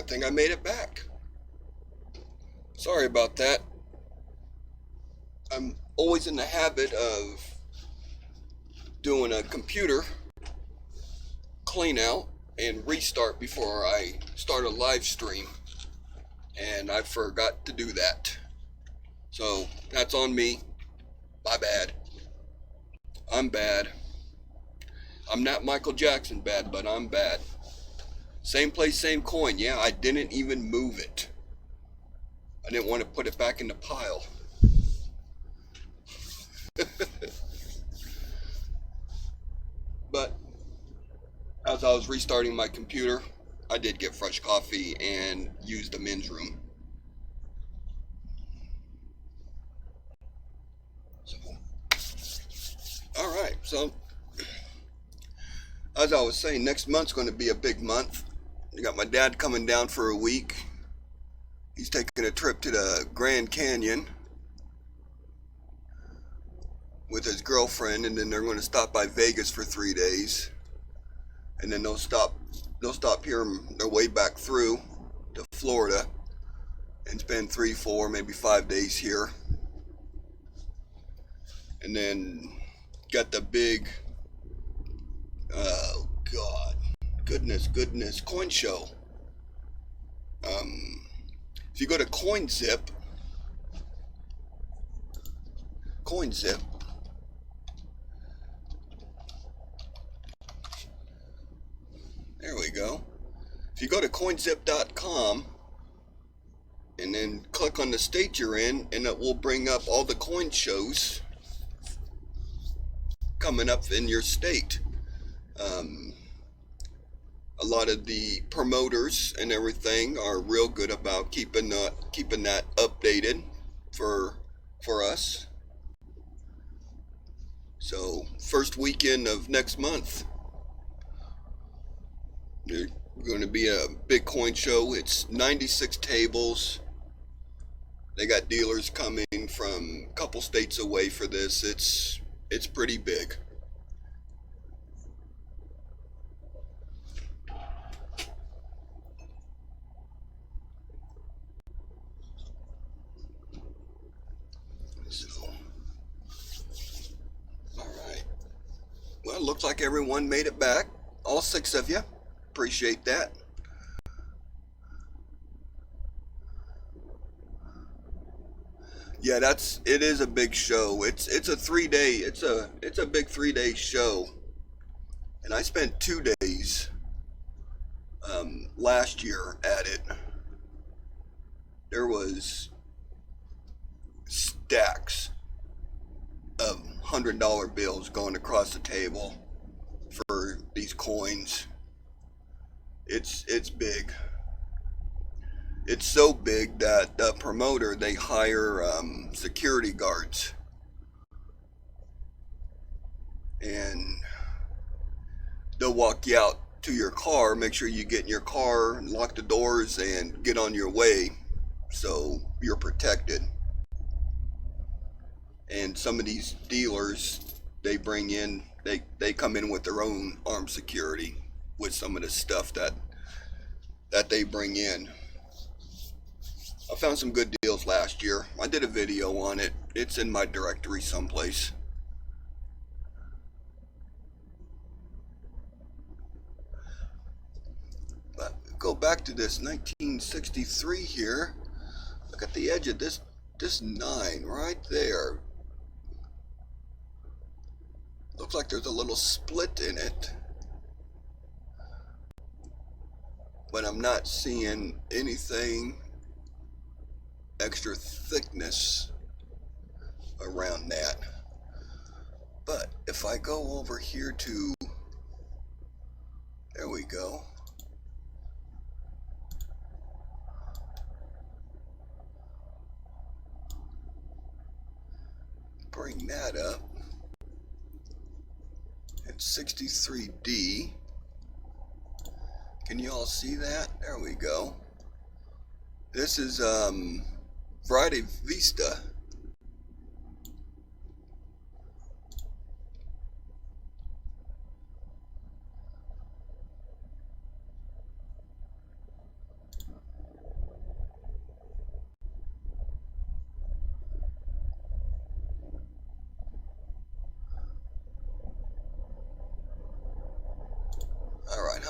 think I made it back. Sorry about that. I'm always in the habit of doing a computer clean out and restart before I start a live stream, and I forgot to do that. So that's on me. My bad. I'm bad. I'm not Michael Jackson bad, but I'm bad. Same place, same coin. Yeah, I didn't even move it. I didn't want to put it back in the pile. But as I was restarting my computer, I did get fresh coffee and use the men's room. So, all right. So, as I was saying, next month's going to be a big month. I got my dad coming down for a week. He's taking a trip to the Grand Canyon with his girlfriend, and then they're going to stop by Vegas for 3 days, and then they'll stop here on their way back through to Florida and spend 3, 4, maybe 5 days here, and then got the big, oh God, goodness, coin show. If you go to CoinZip, there we go. If you go to coinzip.com and then click on the state you're in, and it will bring up all the coin shows coming up in your state. A lot of the promoters and everything are real good about keeping that updated for us. So first weekend of next month, there's going to be a big coin show. It's 96 tables. They got dealers coming from a couple states away for this. It's pretty big. So, all right. Well, it looks like everyone made it back. All 6 of you. Appreciate that. Yeah, it is a big show. It's a 3 day. It's a big 3 day show, and I spent 2 days last year at it. There was stacks of $100 bills going across the table for these coins. It's big. It's so big that the promoter, they hire security guards, and they'll walk you out to your car, make sure you get in your car, lock the doors, and get on your way so you're protected. And some of these dealers, they come in with their own armed security with some of the stuff that they bring in. I found some good deals last year. I did a video on it. It's in my directory someplace. But go back to this 1963 here. Look at the edge of this 9 right there. Looks like there's a little split in it, but I'm not seeing anything extra thickness around that. But if I go over here to, there we go. Bring that up. It's 63D. Can you all see that? There we go. This is Friday Vista.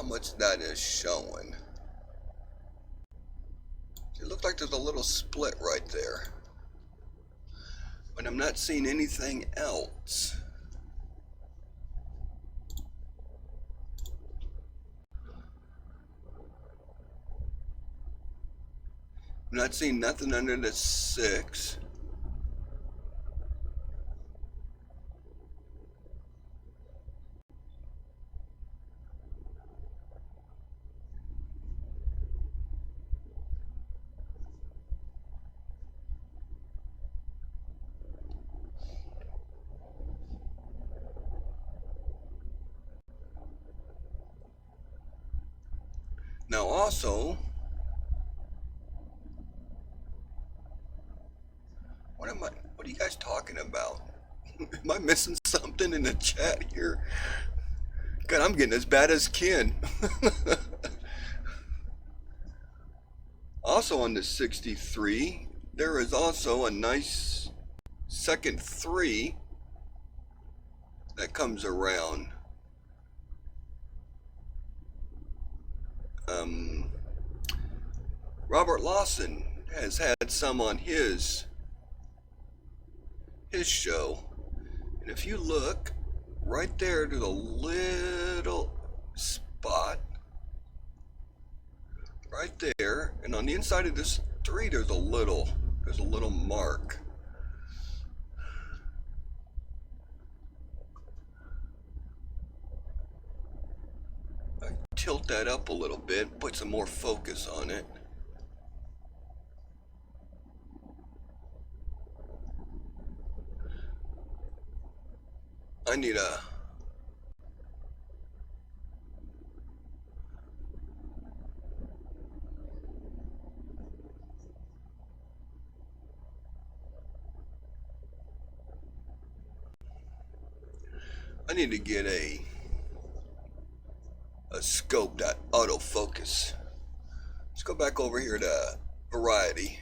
how much that is showing. It looks like there's a little split right there, but I'm not seeing anything else. I'm not seeing nothing under the 6. Now also, what are you guys talking about? Am I missing something in the chat here? God, I'm getting as bad as Ken. Also on the 63, there is also a nice second 3 that comes around. Robert Lawson has had some on his show, and if you look right there, there's a little spot right there, and on the inside of this 3 there's a little mark. I tilt that up a little bit, put some more focus on it. I need to get a scope that autofocus. Let's go back over here to variety,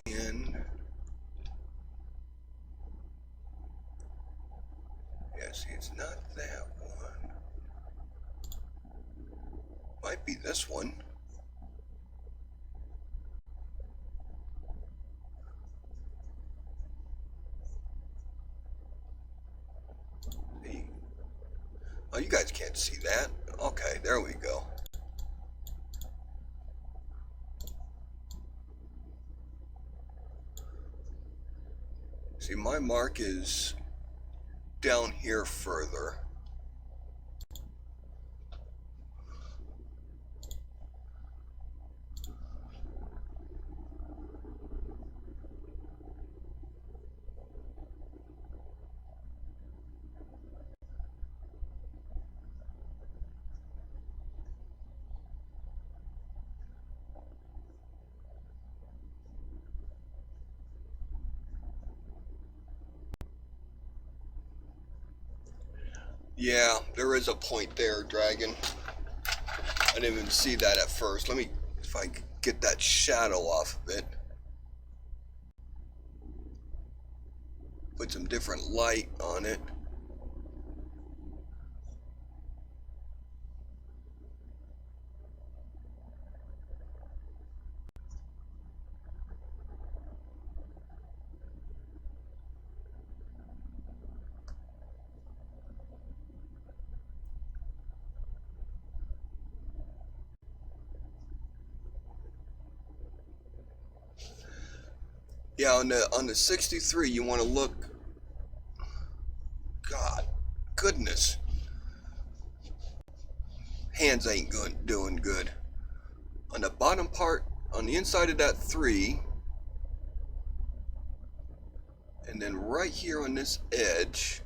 and yeah, see, it's not that one. Might be this one. Oh, you guys can't see that. Okay, there we go. See, my mark is down here further. Yeah, there is a point there, Dragon. I didn't even see that at first. Let me, if I could get that shadow off of it. Put some different light on it. Yeah, on the 63, you want to look. God, goodness, hands ain't doing good. On the bottom part, on the inside of that 3, and then right here on this edge.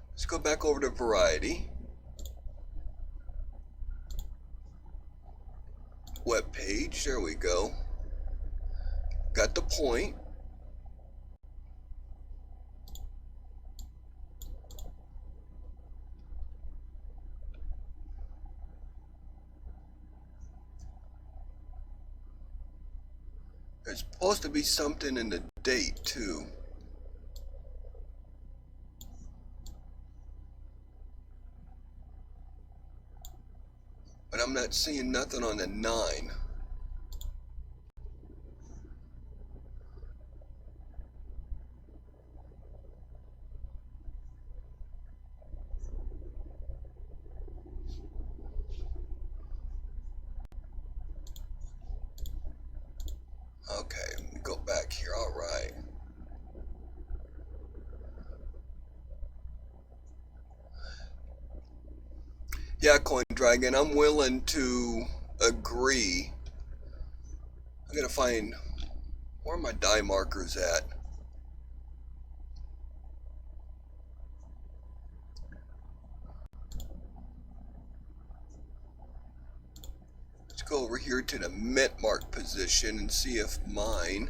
Let's go back over to variety. Web page, there we go. Got the point. There's supposed to be something in the date too. I'm not seeing nothing on the 9. Okay, let me go back here. All right. Yeah, Coin Dragon, I'm willing to agree. I gotta find, where are my die markers at? Let's go over here to the mint mark position and see if mine.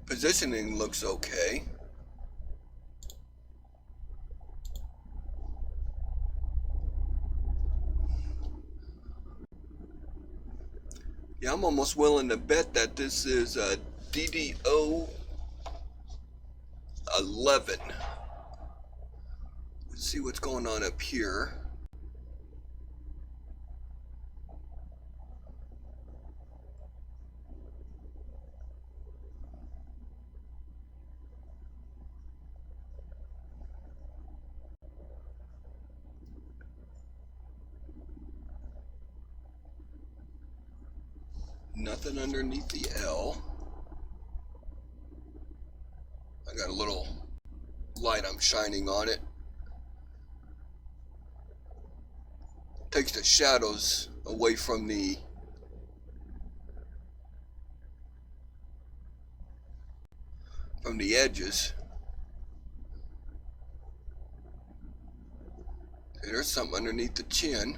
Positioning looks okay. Yeah, I'm almost willing to bet that this is a DDO 11. Let's see what's going on up here. Nothing underneath the L. I got a little light I'm shining on it. Takes the shadows away from the edges. Okay, there's something underneath the chin.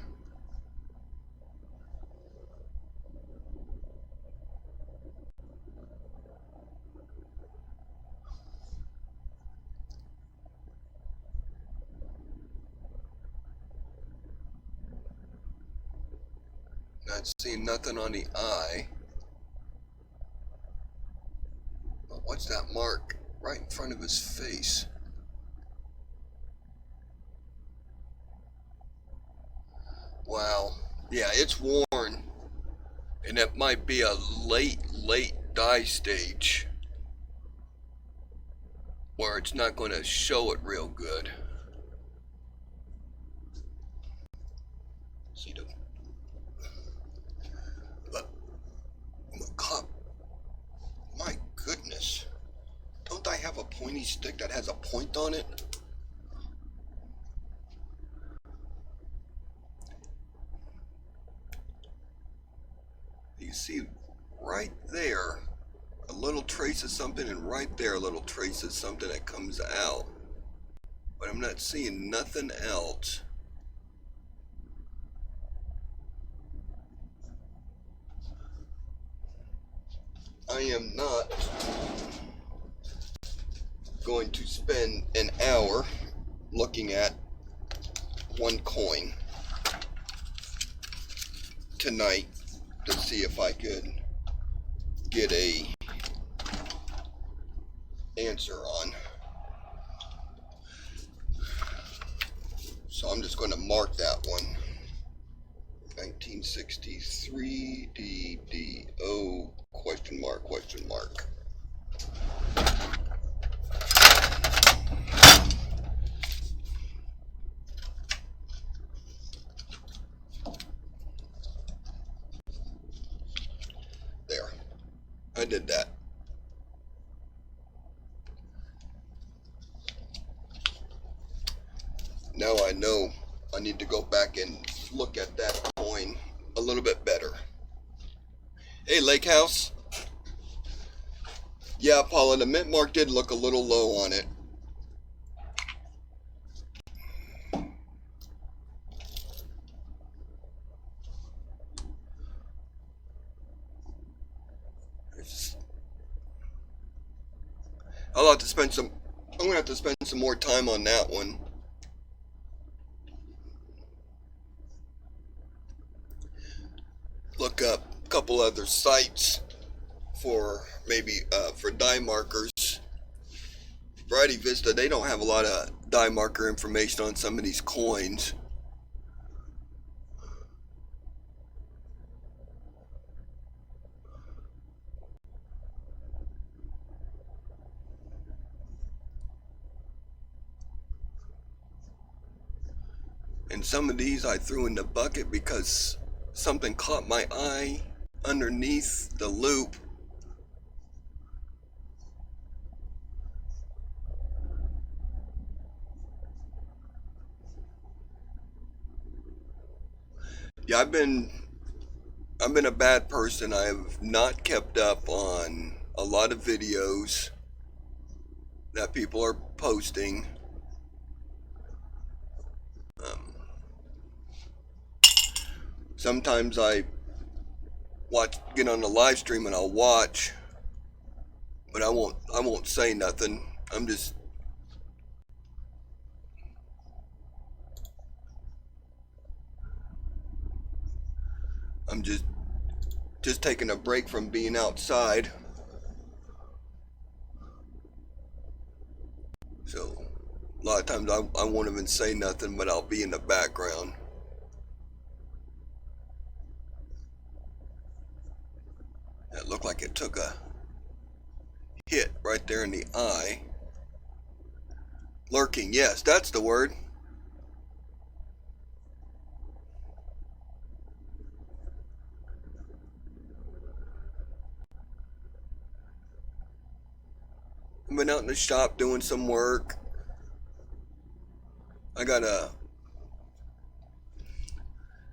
Not seeing nothing on the eye. But what's that mark right in front of his face? Wow. Yeah, it's worn. And it might be a late dye stage where it's not going to show it real good. See the cup. My goodness. Don't I have a pointy stick that has a point on it? You see right there a little trace of something, and right there a little trace of something that comes out. But I'm not seeing nothing else. I am not going to spend an hour looking at one coin tonight to see if I could get a answer on. So I'm just going to mark that one. 1963 DDO question mark question mark. There. I did that. Now I know I need to go back and look at that coin a little bit better. Hey, Lake House. Yeah, Paula, the mint mark did look a little low on it. I'm gonna have to spend some more time on that one. look up a couple other sites for maybe for dye markers. Variety Vista, they don't have a lot of dye marker information on some of these coins. And some of these I threw in the bucket because something caught my eye underneath the loop. Yeah, I've been a bad person. I have not kept up on a lot of videos that people are posting. Um, Sometimes I get on the live stream and I'll watch, but I won't say nothing. I'm just taking a break from being outside. So a lot of times I won't even say nothing, but I'll be in the background. That looked like it took a hit right there in the eye. Lurking, yes, that's the word. I've been out in the shop doing some work.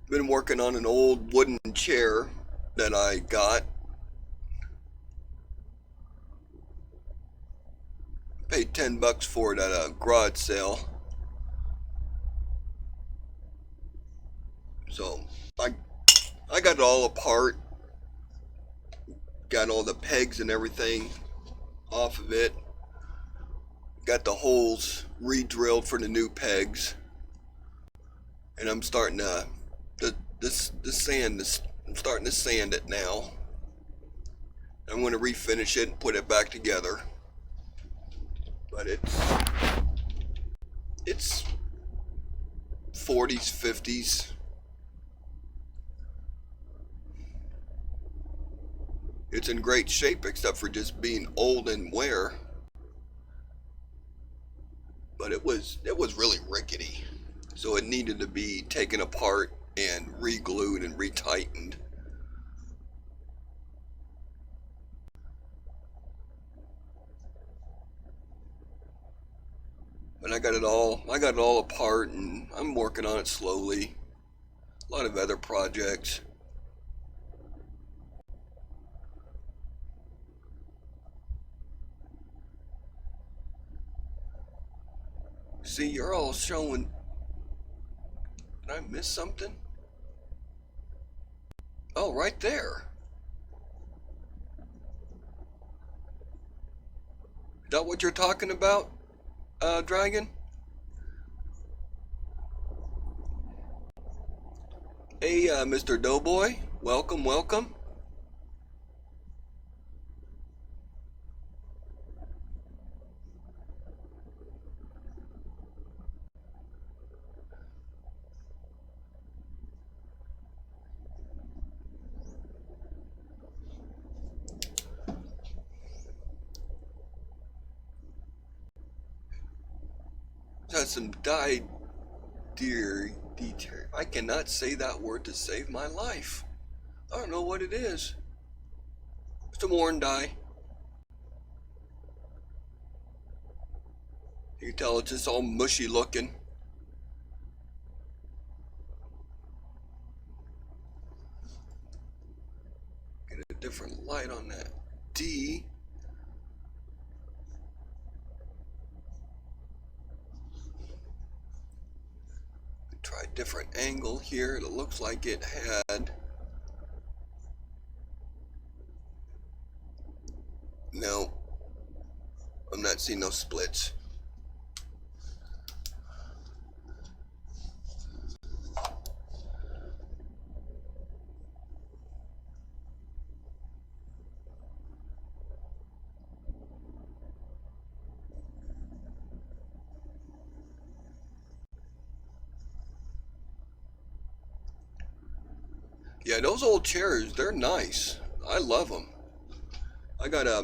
Been working on an old wooden chair that I got. Paid $10 for it at a garage sale. So I got it all apart. Got all the pegs and everything off of it. Got the holes re-drilled for the new pegs. And I'm starting to I'm starting to sand it now. I'm going to refinish it and put it back together. But it's 40s, 50s. It's in great shape except for just being old and wear. But it was really rickety. So it needed to be taken apart and re-glued and retightened. But I got it all apart, and I'm working on it slowly. A lot of other projects. See, you're all showing. Did I miss something? Oh, right there. Is that what you're talking about, Dragon? Hey, Mr. Doughboy. Welcome, welcome. That's some dyed deer. I cannot say that word to save my life. I don't know what it is. Some orange dye. You can tell it's just all mushy looking. Get a different light on that D. Try a different angle here. It looks like it had. No, I'm not seeing no splits. Yeah, those old chairs, they're nice. I love them. I got um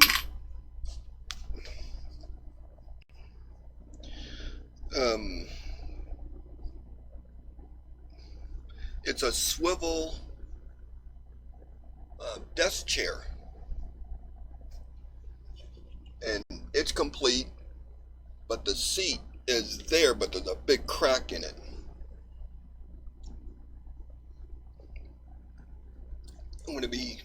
it's a swivel desk chair, and it's complete, but the seat is there, but there's a big crack in it. I'm gonna be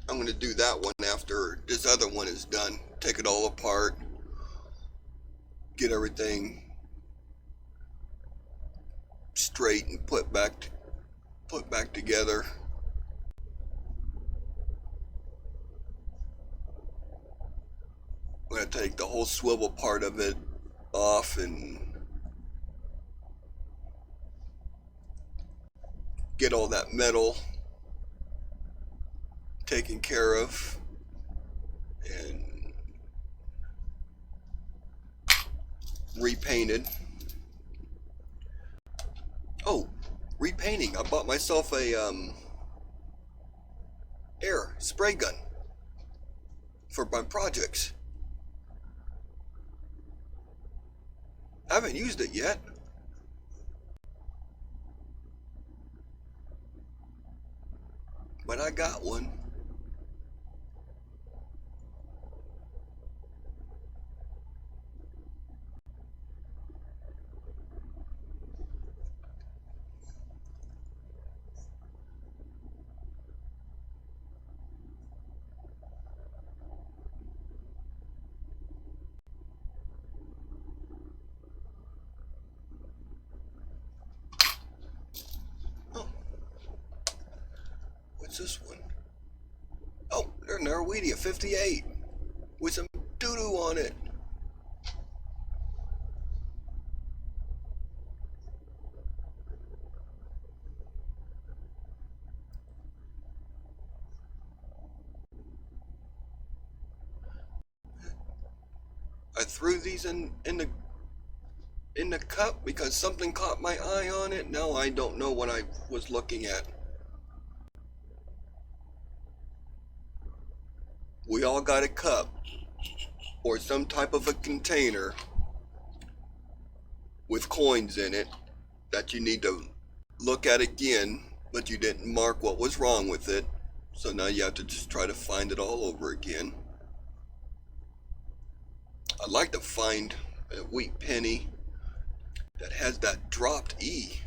I'm gonna do that one after this other one is done. Take it all apart, get everything straight and put back together. I'm gonna take the whole swivel part of it off and get all that metal taken care of and repainted. Oh, repainting. I bought myself a air spray gun for my projects. I haven't used it yet. But I got one. Oh, what's this one? Oh, there's an Arwedia 58 with some doo-doo on it. I threw these in the cup because something caught my eye on it. Now I don't know what I was looking at. We all got a cup or some type of a container with coins in it that you need to look at again, but you didn't mark what was wrong with it. So now you have to just try to find it all over again. I'd like to find a wheat penny that has that dropped E.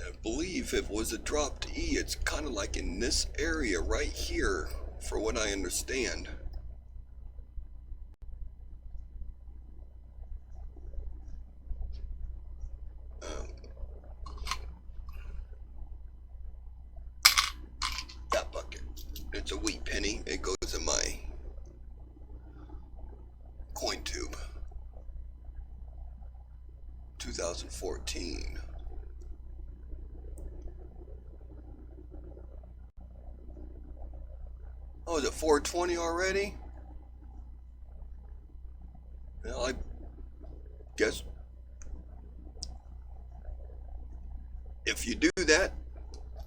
I believe if it was a dropped E, it's kind of like in this area right here, for what I understand. That bucket. It's a wheat penny. It goes in my coin tube. 2014. Oh, is it 420 already? Well, I guess if you do that,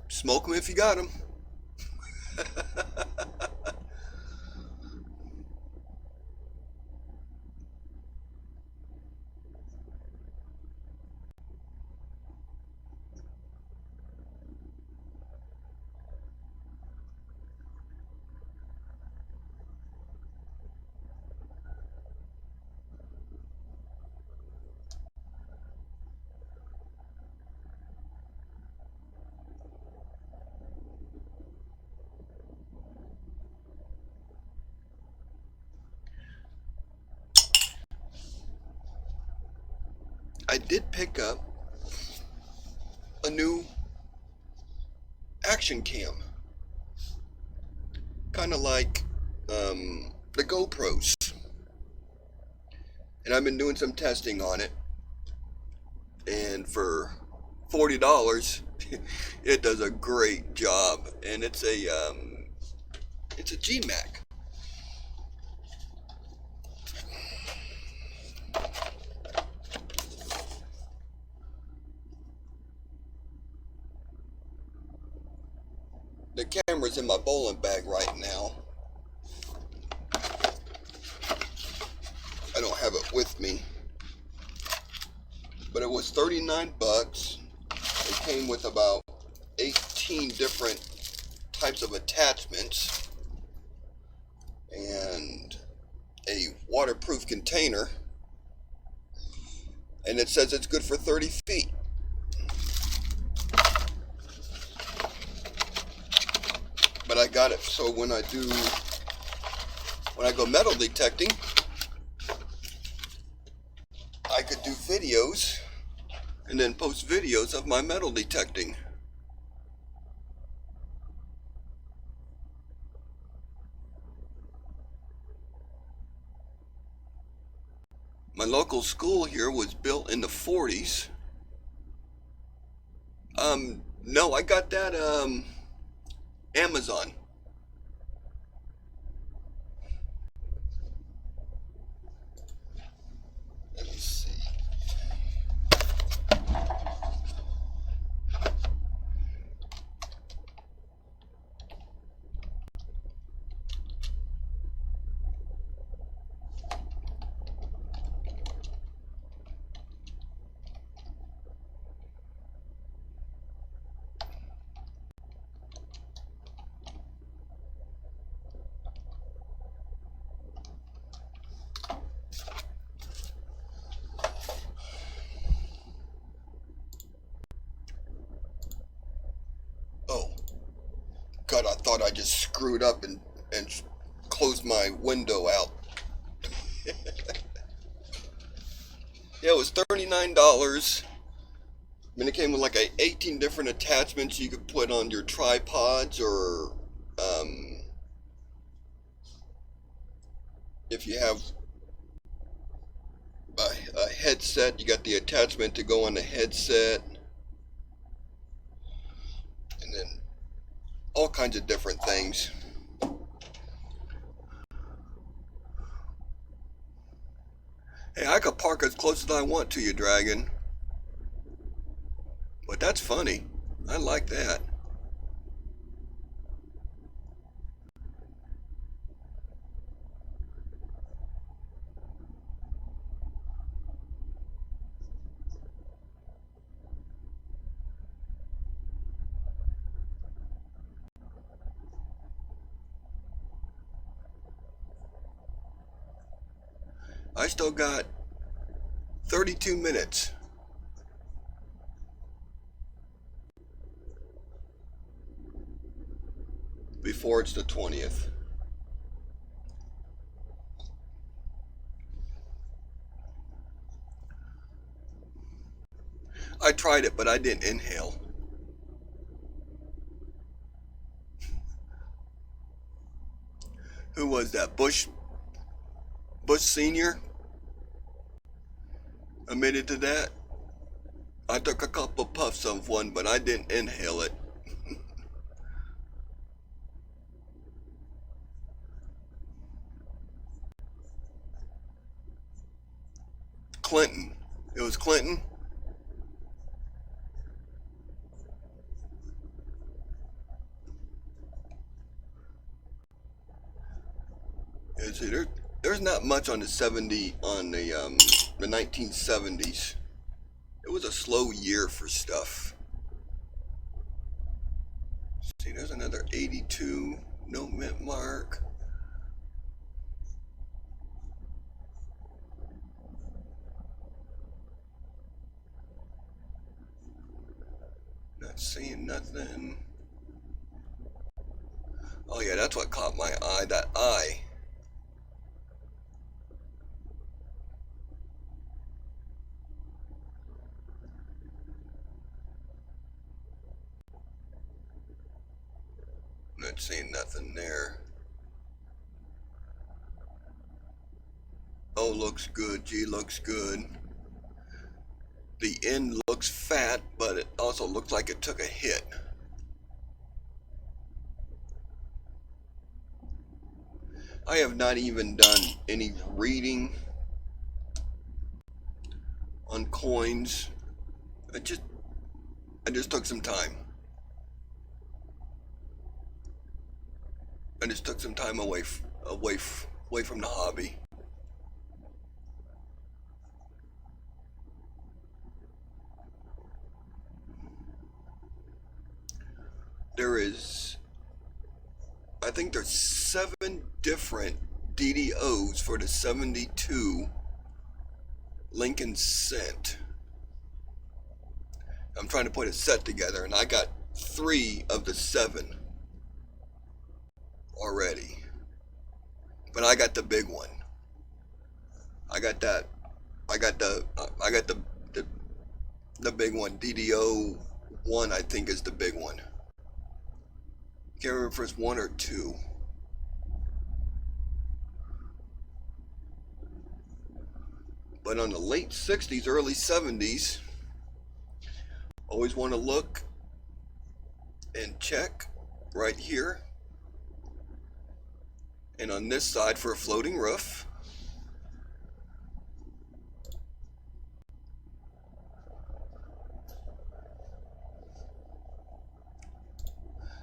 smoke them if you got them. I did pick up a new action cam, kind of like the GoPros, and I've been doing some testing on it, and for $40 it does a great job, and it's a GMAC. camera's in my bowling bag right now. I don't have it with me. But it was 39 bucks. It came with about 18 different types of attachments and a waterproof container. And it says it's good for 30 feet. But I got it so when I go metal detecting, I could do videos and then post videos of my metal detecting. My local school here was built in the 40s. No, I got that Amazon. Let me see. Oh, God, I thought I just screwed up and closed my window out. Yeah, it was $39. I mean, it came with like 18 different attachments you could put on your tripods, or if you have a headset, you got the attachment to go on the headset, and then all kinds of different things. Hey, I could park as close as I want to you, Dragon. But that's funny. I like that. I still got 32 minutes. Before it's the 20th. I tried it, but I didn't inhale. Who was that? Bush Senior admitted to that. I took a couple puffs of one, but I didn't inhale it. Clinton. It was Clinton. See, there's not much on the 1970s. It was a slow year for stuff. See, there's another 82. No mint mark. Not seeing nothing. Oh yeah, that's what caught my eye. That eye. Not seeing nothing there. O looks good. G looks good. The N looks fat, but it also looks like it took a hit. I have not even done any reading on coins. I just took some time. I just took some time away from the hobby. I think there's 7 different DDOs for the 72 Lincoln Cent. I'm trying to put a set together, and I got 3 of the 7 already. But I got the big one. I got the big one. DDO 1, I think, is the big one. Can't remember if it's 1 or 2. But on the late 60s, early 70s, always want to look and check right here. And on this side for a floating roof.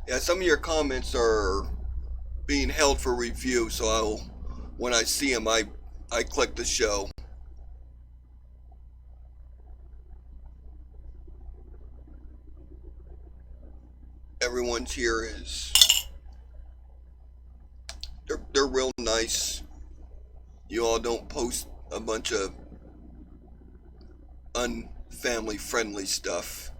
Yeah, some of your comments are being held for review, so when I see them, I click the show. Everyone's here they're real nice. You all don't post a bunch of unfamily friendly stuff.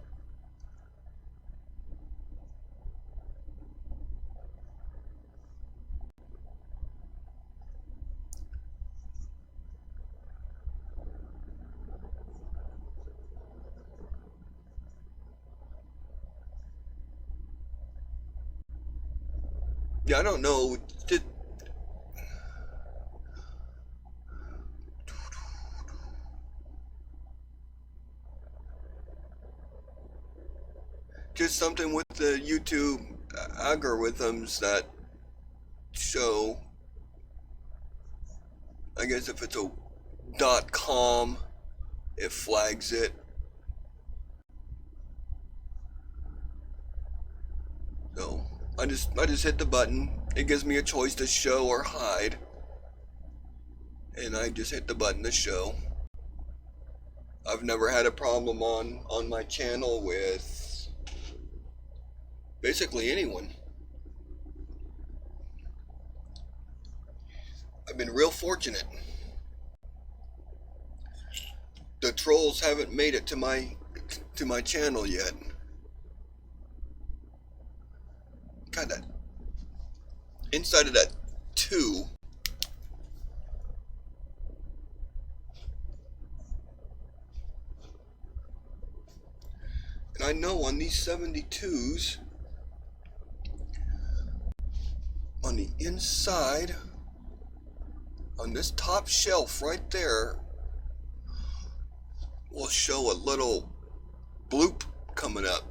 Yeah, I don't know. Just something with the YouTube algorithms that show, I guess if it's a .com, it flags it. So I just hit the button. It gives me a choice to show or hide, and I just hit the button to show. I've never had a problem on my channel with basically anyone. I've been real fortunate. The trolls haven't made it to my channel yet. God, that inside of that 2. And I know on these 72s, on the inside, on this top shelf right there, will show a little bloop coming up.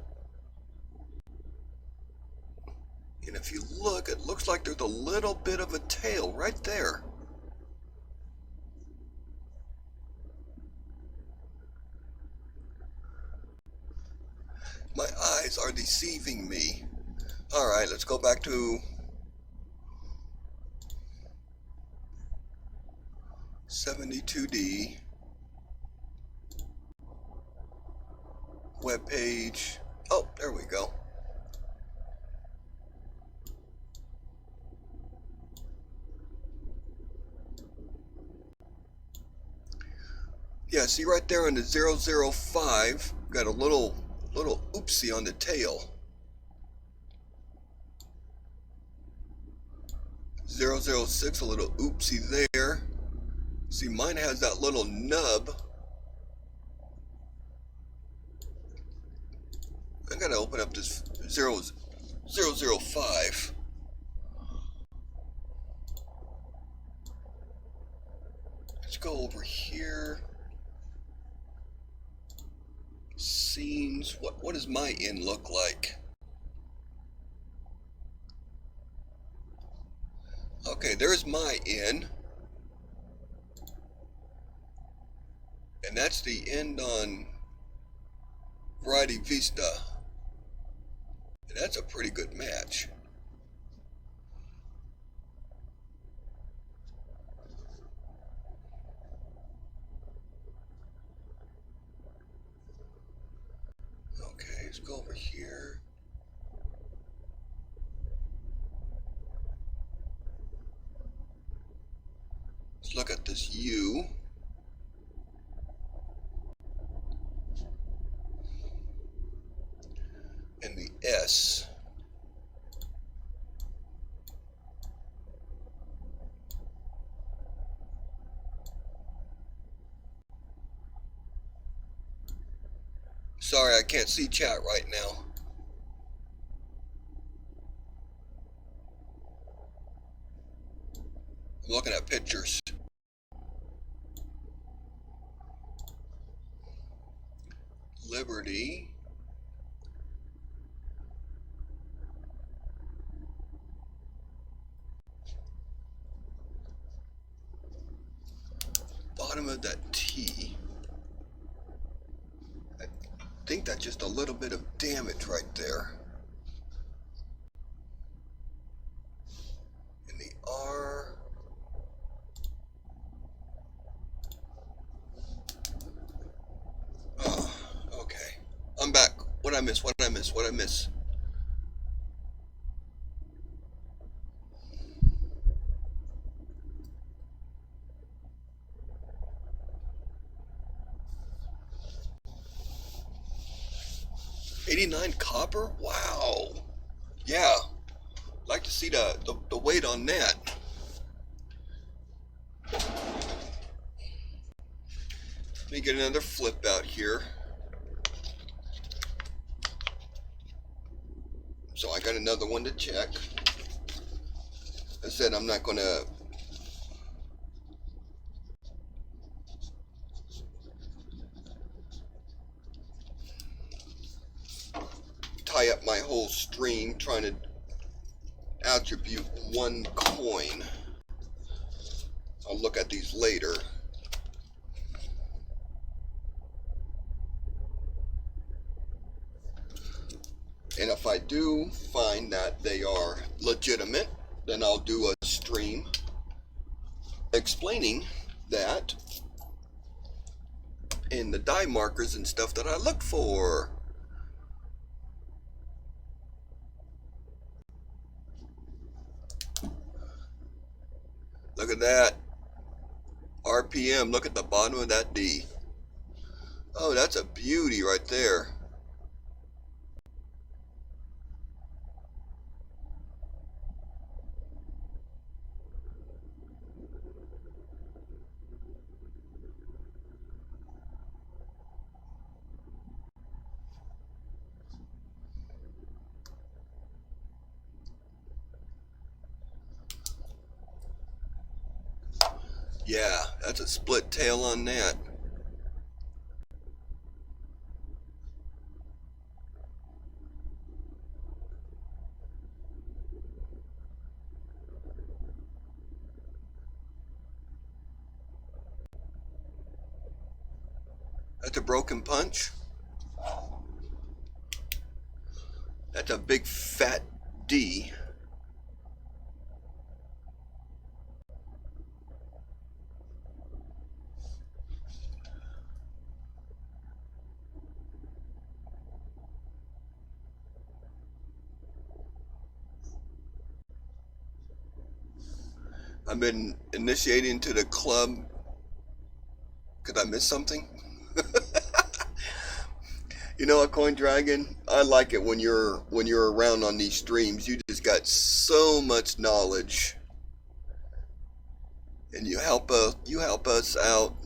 And if you look, it looks like there's a little bit of a tail right there. My eyes are deceiving me. Alright, let's go back to $72D web page. Oh, there we go. Yeah, see right there on the 005, got a little oopsie on the tail. 006, a little oopsie there. See, mine has that little nub. I gotta open up this 005. Let's go over here. Scenes. What does my inn look like? Okay, there's my inn. And that's the end on Variety Vista. And that's a pretty good match. is U. And the S. Sorry, I can't see chat right now. I'm looking at pictures. Liberty. Bottom of that T. I think that's just a little bit of damage right there. And the R. Oh, okay. I'm back. What I miss? What I miss? What I miss? $89 copper? Wow. Yeah. Like to see the weight on that. Let me get another flip out here. So I got another one to check. I said I'm not going to tie up my whole stream trying to attribute one coin. I'll look at these later. And if I do find that they are legitimate, then I'll do a stream explaining that and the die markers and stuff that I look for. Look at that. RPM, look at the bottom of that D. Oh, that's a beauty right there. Yeah, that's a split tail on that. That's a broken punch. That's a big fat D. I've been initiating to the club. Could I miss something? You know what, Coin Dragon? I like it when you're around on these streams. You just got so much knowledge, and you help us out.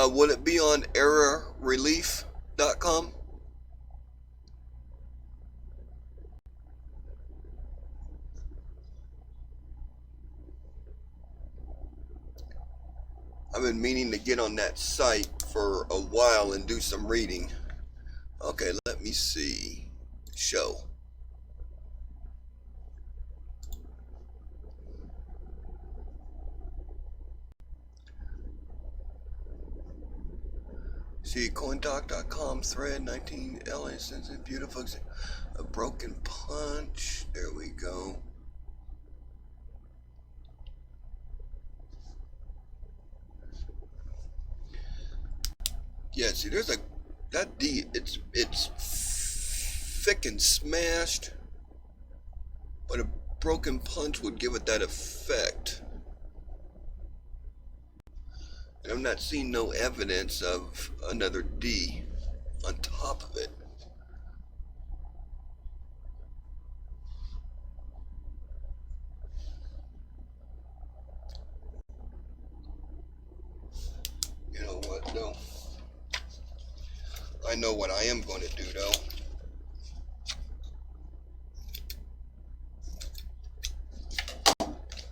Would it be on errorrelief.com? I've been meaning to get on that site for a while and do some reading. Okay, let me see. Show. See, coindoc.com thread 19 LA says beautiful. A broken punch. There we go. Yeah, see, there's a That D, it's thick and smashed, but a broken punch would give it that effect. And I'm not seeing no evidence of another D on top of it. You know what, though? I know what I am going to do, though.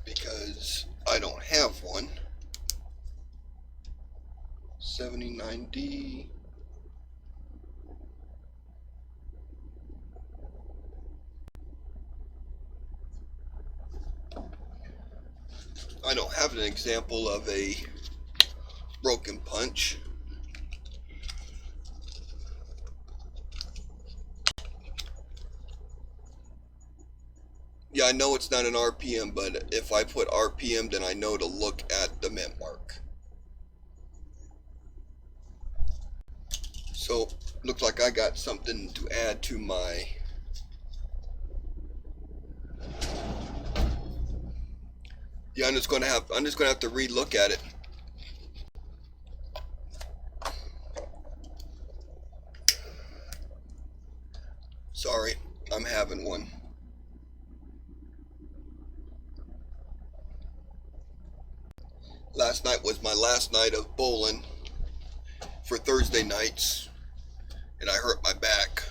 Because I don't have one. 79D. I don't have an example of a broken punch. Yeah, I know it's not an RPM, but if I put RPM, then I know to look at the mint mark. So, looks like I got something to add to my yeah, I'm just gonna have to re-look at it. Sorry, I'm having one. Last night was my last night of bowling for Thursday nights, and I hurt my back.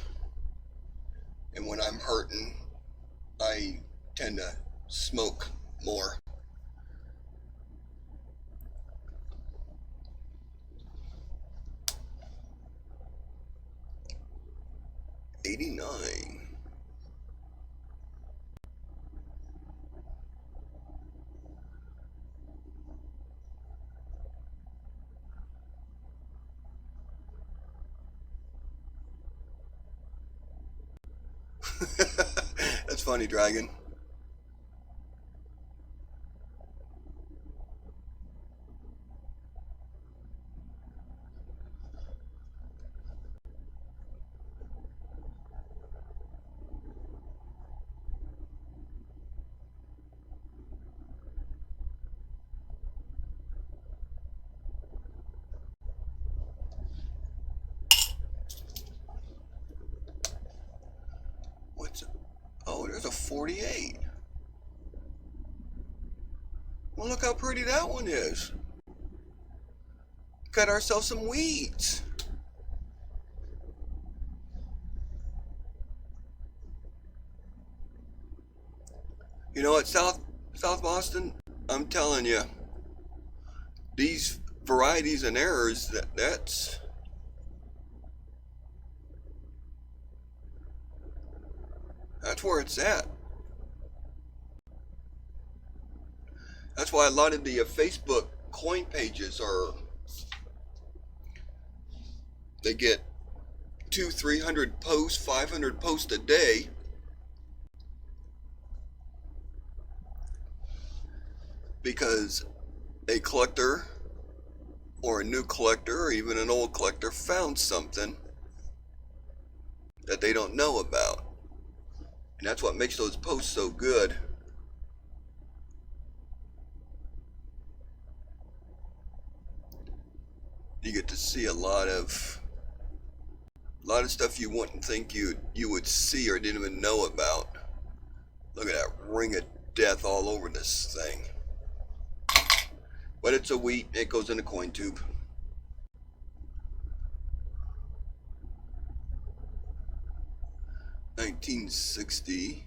And when I'm hurting, I tend to smoke more. '89. That's funny, Dragon. What's it? Oh, there's a 48. Well, look how pretty that one is. Got ourselves some weeds. You know what, South Boston? I'm telling you, these varieties and errors, that's where it's at. That's why a lot of the Facebook coin pages they get 200-300 posts, 500 posts a day. Because a collector or a new collector or even an old collector found something that they don't know about. And that's what makes those posts so good. You get to see a lot of stuff you wouldn't think you would see or didn't even know about. Look at that ring of death all over this thing. But it's a wheat, it goes in a coin tube. $19.60.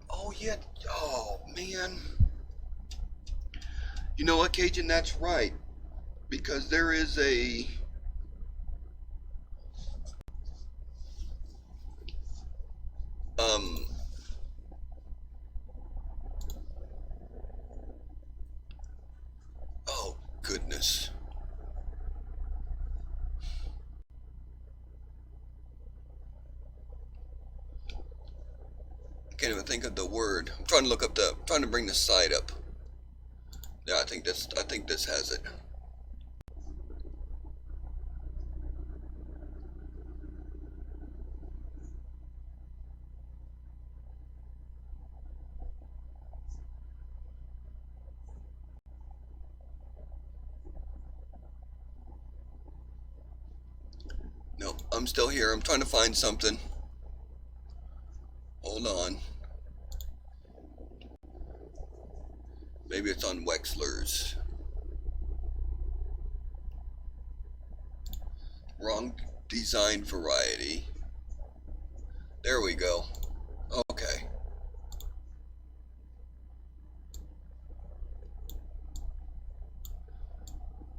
Oh yeah, oh man. You know what, Cajun, that's right. Because there is a oh goodness. can't even think of the word. I'm trying to look up trying to bring the site up. Yeah, I think this has it. Nope, I'm still here. I'm trying to find something. Hold on. Maybe it's on Wexler's. Wrong design variety. There we go. Okay.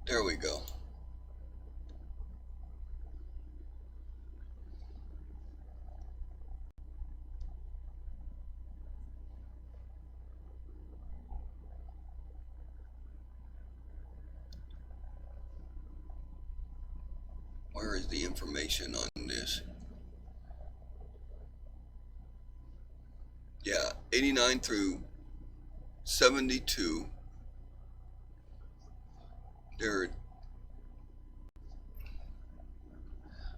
There we go. Where is the information on this? Yeah, 89 through 72. There.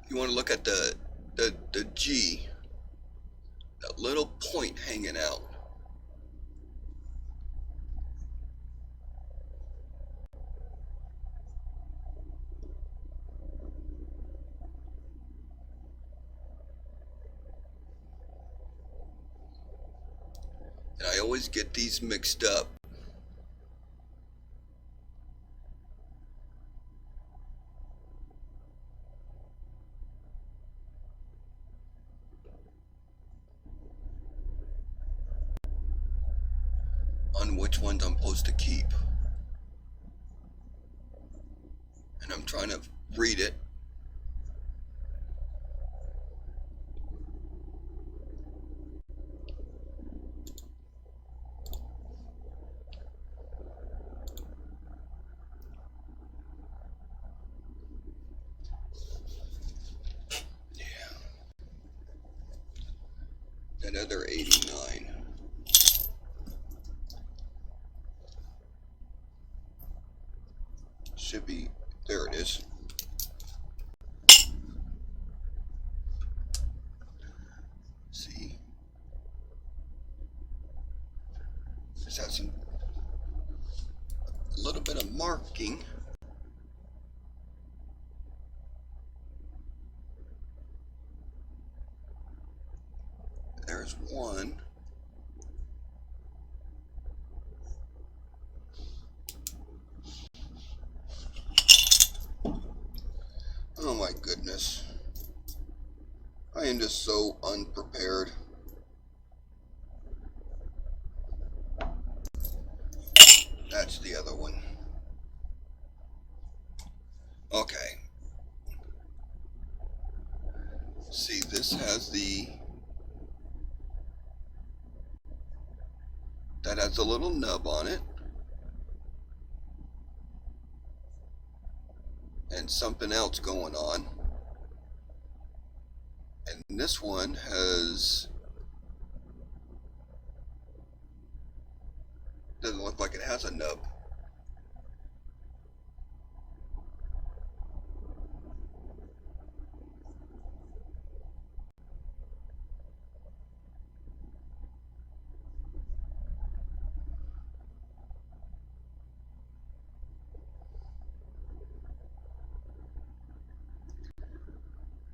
You want to look at the G, that little point hanging out. And I always get these mixed up. On which ones I'm supposed to keep. And I'm trying to read it. That other 89. Should be, there it is. See? Just have a little bit of marking. There's one. Oh my goodness. I am just so unprepared. That's the other one. Okay. See, this has that has a little nub on it. And something else going on. And this one doesn't look like it has a nub.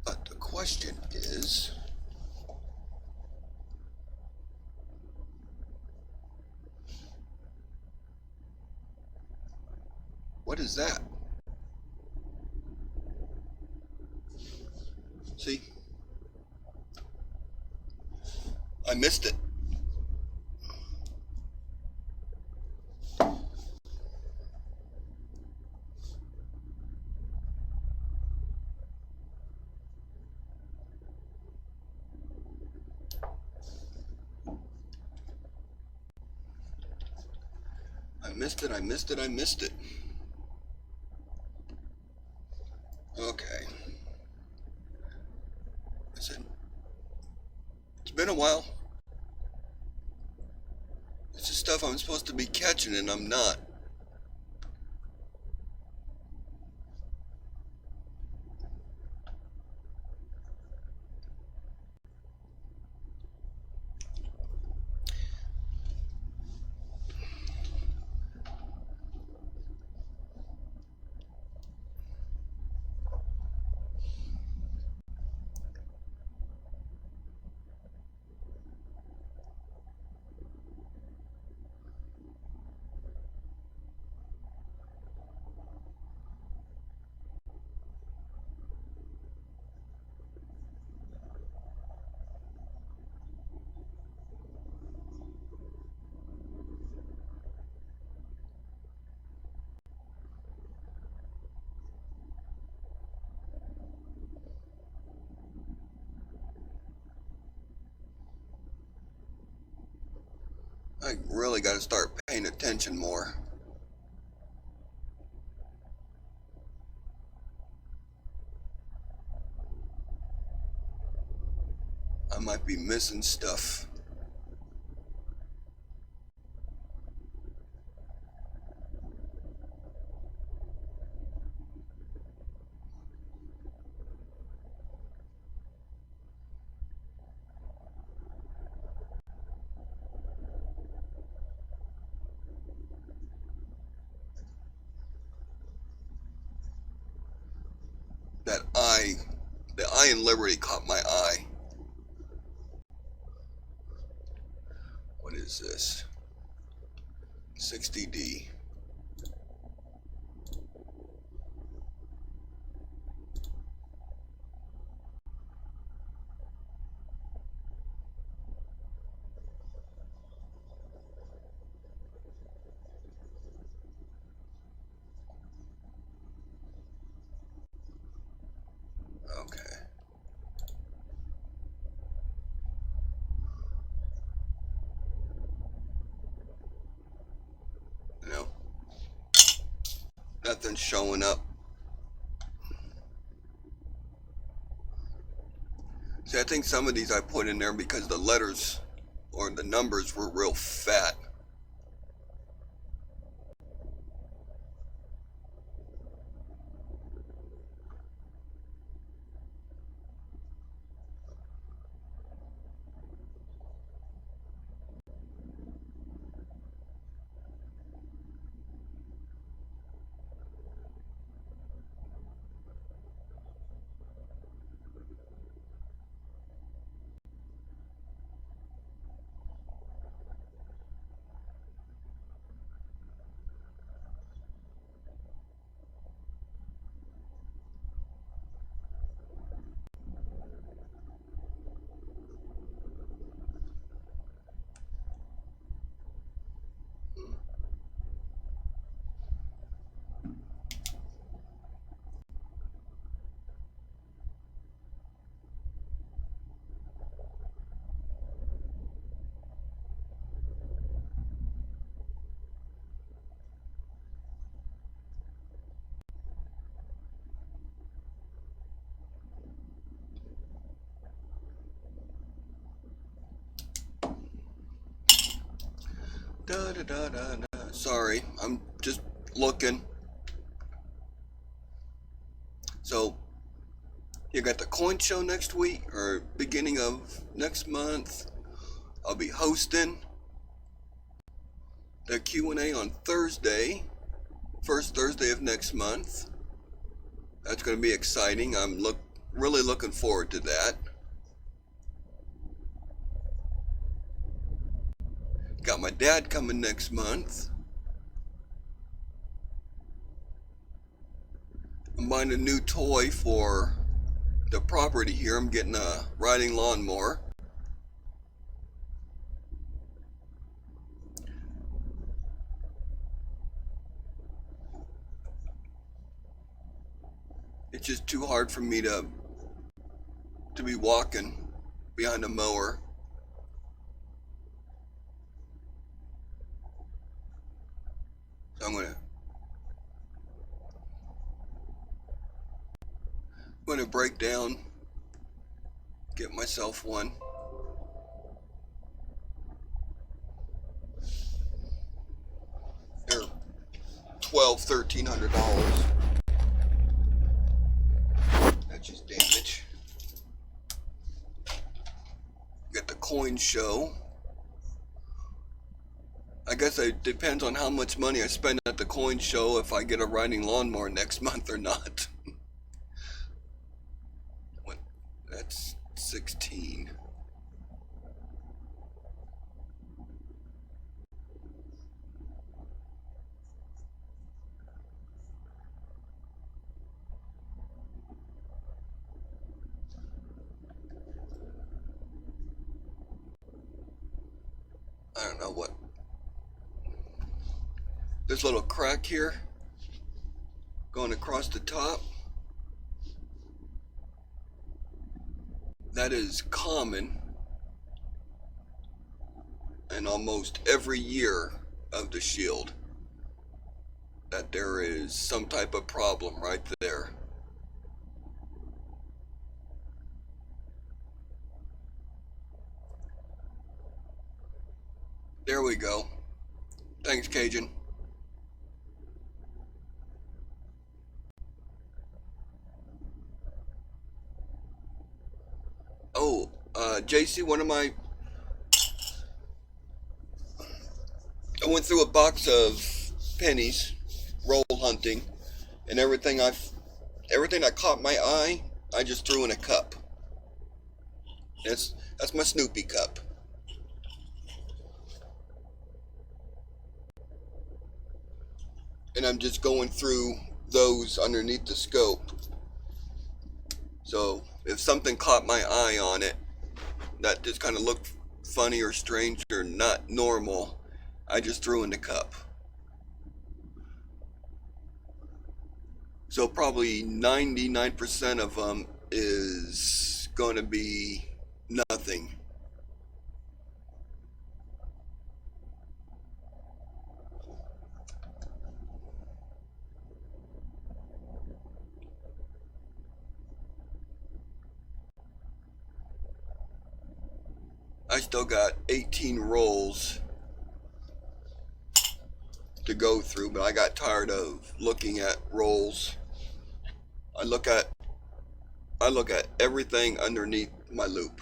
But the question is, what is that? See? I missed it. I missed it. Okay. Listen, it's been a while. It's the stuff I'm supposed to be catching and I'm not. I really got to start paying attention more. I might be missing stuff. That eye, the eye in Liberty caught my eye. What is this? 60D. Okay. No, nothing's showing up. See, I think some of these I put in there because the letters or the numbers were real fat. Da da da da da. Sorry, I'm just looking. So, you got the coin show next week or beginning of next month. I'll be hosting the Q&A on Thursday, first Thursday of next month. That's going to be exciting. I'm really looking forward to that. Got my dad coming next month. I'm buying a new toy for the property here. I'm getting a riding lawnmower. It's just too hard for me to be walking behind a mower. So I'm gonna break down, get myself one. $1,400. That's just damage. Got the coin show. I guess it depends on how much money I spend at the coin show if I get a riding lawnmower next month or not. That's 16. I don't know what. This little crack here going across the top. That is common in almost every year of the Shield, that there is some type of problem right there. There we go. Thanks, Cajun. Oh, JC, I went through a box of pennies, roll hunting, and everything that caught my eye, I just threw in a cup. That's my Snoopy cup. And I'm just going through those underneath the scope. So if something caught my eye on it that just kind of looked funny or strange or not normal, I just threw in the cup. So probably 99% of them is going to be nothing. I still got 18 rolls to go through, but I got tired of looking at rolls. I look at everything underneath my loop.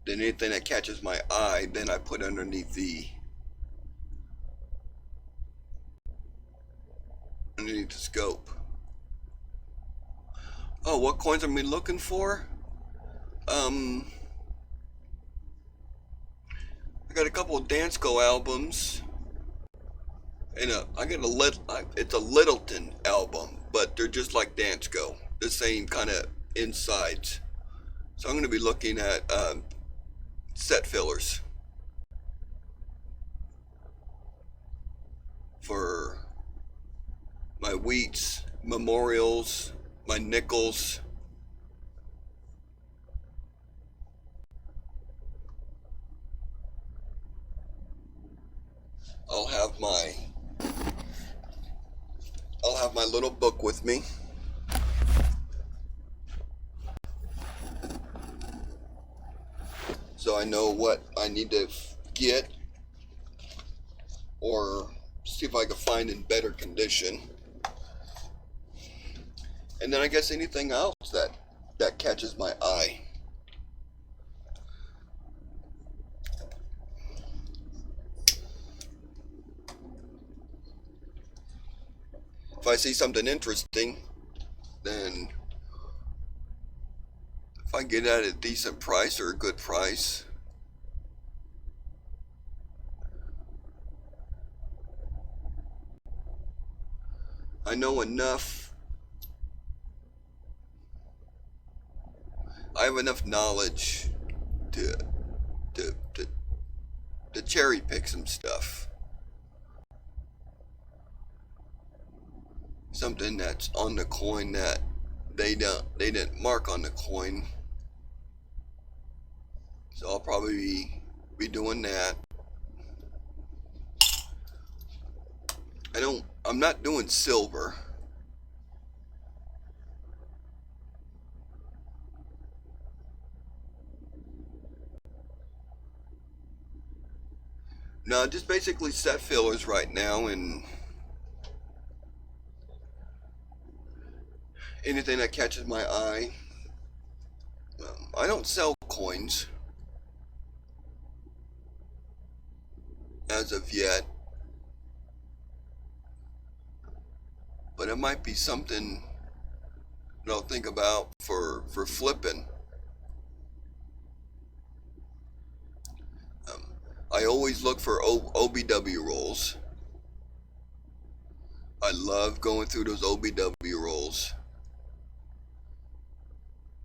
Then anything that catches my eye, then I put underneath the scope. Oh, what coins am I looking for? I got a couple of Dansko albums, and it's a Littleton album, but they're just like Dansko, the same kind of insides. So I'm going to be looking at set fillers for my wheats, memorials, my nickels. I'll have my little book with me. So I know what I need to get or see if I can find in better condition. And then I guess anything else that catches my eye. If I see something interesting, then if I get at a decent price or a good price, I know enough. I have enough knowledge to cherry pick some stuff. Something that's on the coin that they didn't mark on the coin. So I'll probably be doing that. I'm not doing silver. No, just basically set fillers right now, and anything that catches my eye. I don't sell coins as of yet, but it might be something that I'll think about for flipping. I always look for OBW rolls. I love going through those OBW rolls,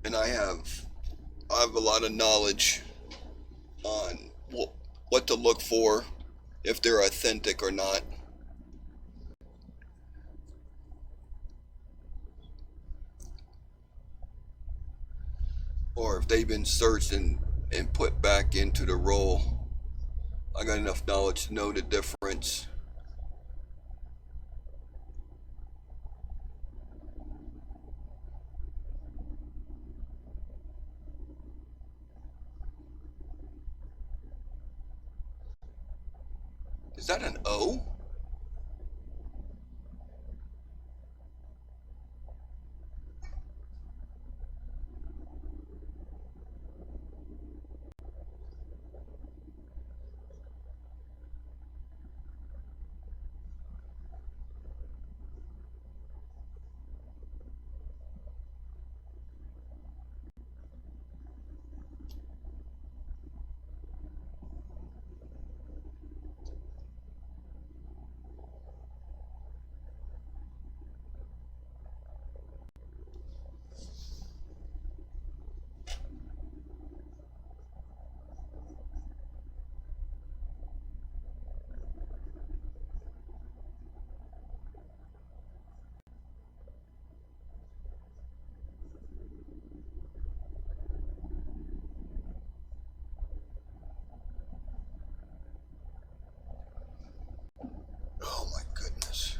and I have a lot of knowledge on what to look for, if they're authentic or not. Or if they've been searched and put back into the roll. I got enough knowledge to know the difference. Is that an O? Oh my goodness.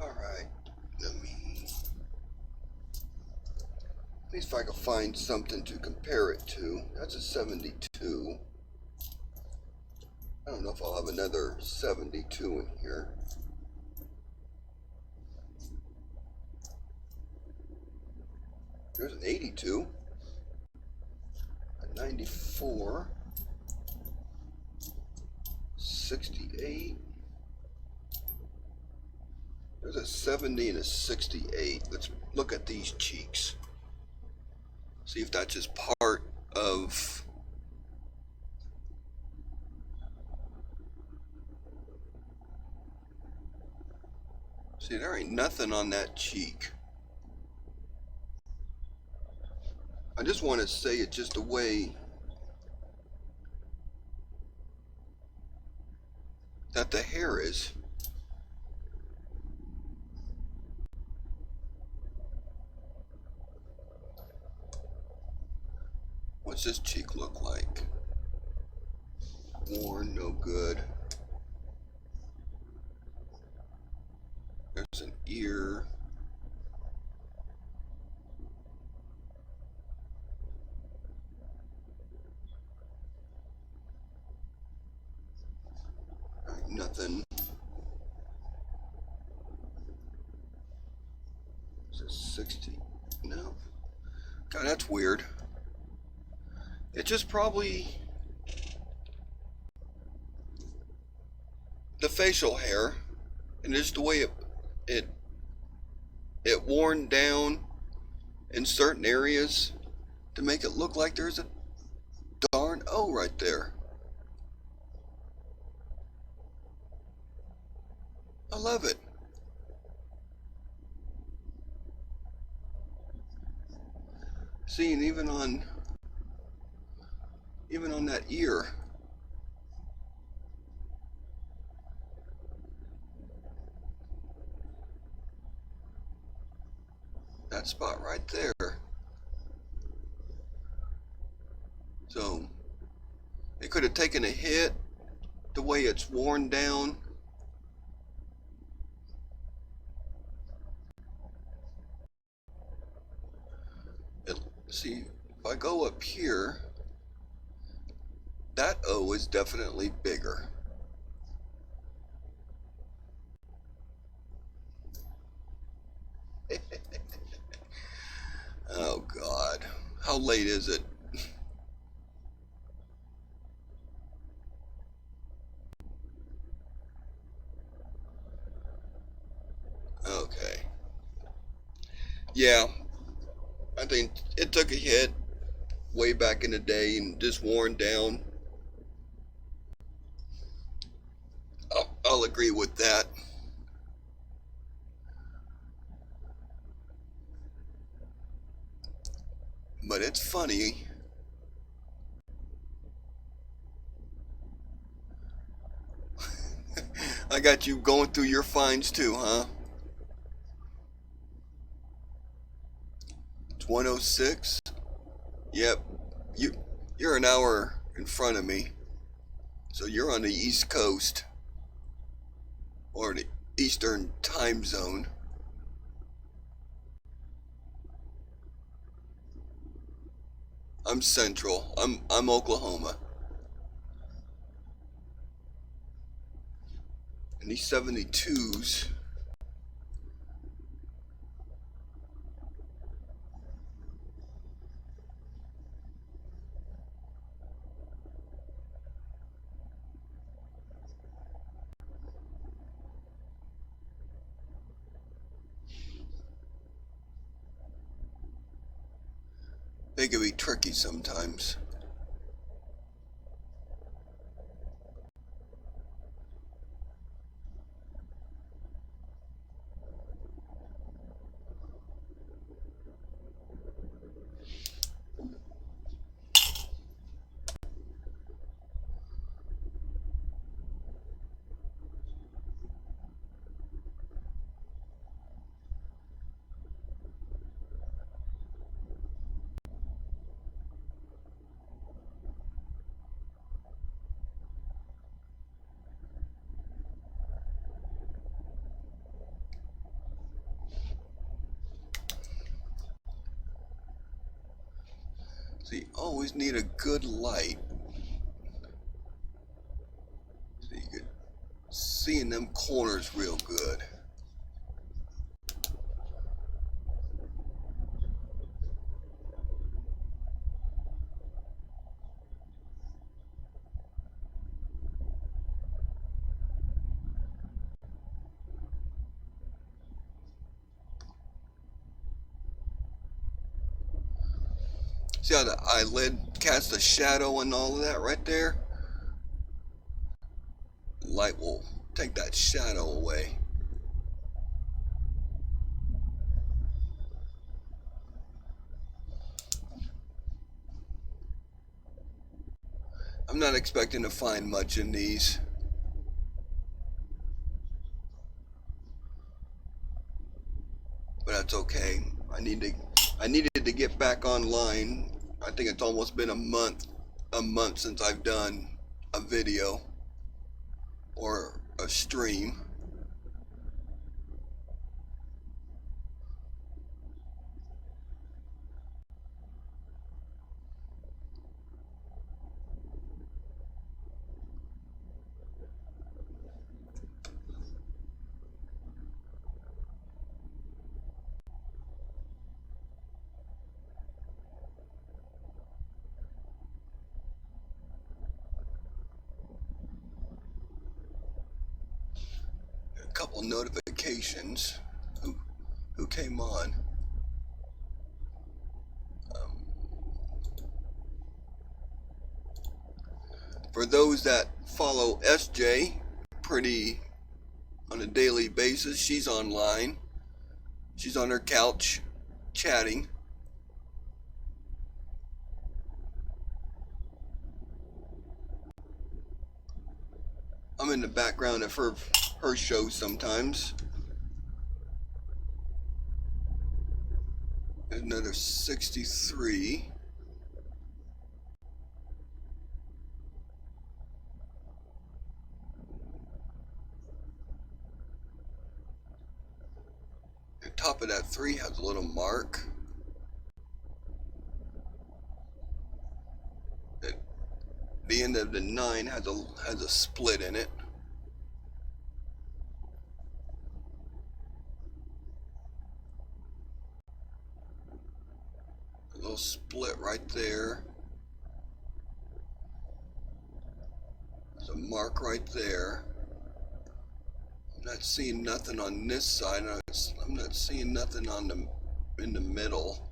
All right. Let me at least if I can find something to compare it to. That's a 72. I don't know if I'll have another 72 in here. There's an 82, a 94, 68. There's a 70 and a 68. Let's look at these cheeks. See if that's just part of see, there ain't nothing on that cheek. I just want to say it just the way that the hair is. What's this cheek look like? Worn, no good. There's an ear. Nothing. Is this 60? No. God, that's weird. It's just probably the facial hair, and just the way it worn down in certain areas to make it look like there's a darn O right there. I love it. See, and even on that ear, that spot right there. So it could have taken a hit the way it's worn down. See, if I go up here, that O is definitely bigger. Oh God, how late is it? Okay. Yeah, I think it took a hit way back in the day and just worn down. I'll agree with that. But it's funny. I got you going through your fines too, huh? It's 106. Yep. You you're an hour in front of me. So you're on the East Coast or the Eastern time zone. I'm Central. I'm Oklahoma. And these 72s, they can be tricky sometimes. So you always need a good light so you can see in them corners real good. See how the eyelid casts a shadow and all of that right there? Light will take that shadow away. I'm not expecting to find much in these. But that's okay. I needed to get back online. I think it's almost been a month since I've done a video or a stream. A couple notifications. Who came on? Um, for those that follow SJ pretty on a daily basis, she's online. She's on her couch chatting. I'm in the background of her show sometimes. There's another 63. The top of that 3 has a little mark. The end of the 9 has a split in it. A little split right there. There's a mark right there. I'm not seeing nothing on this side. I'm not seeing nothing in the middle.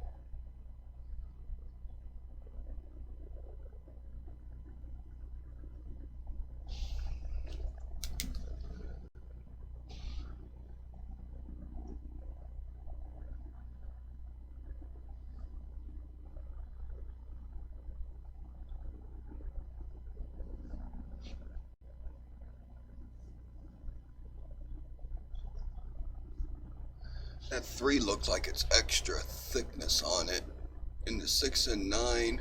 That 3 looks like it's extra thickness on it. In the 6 and 9.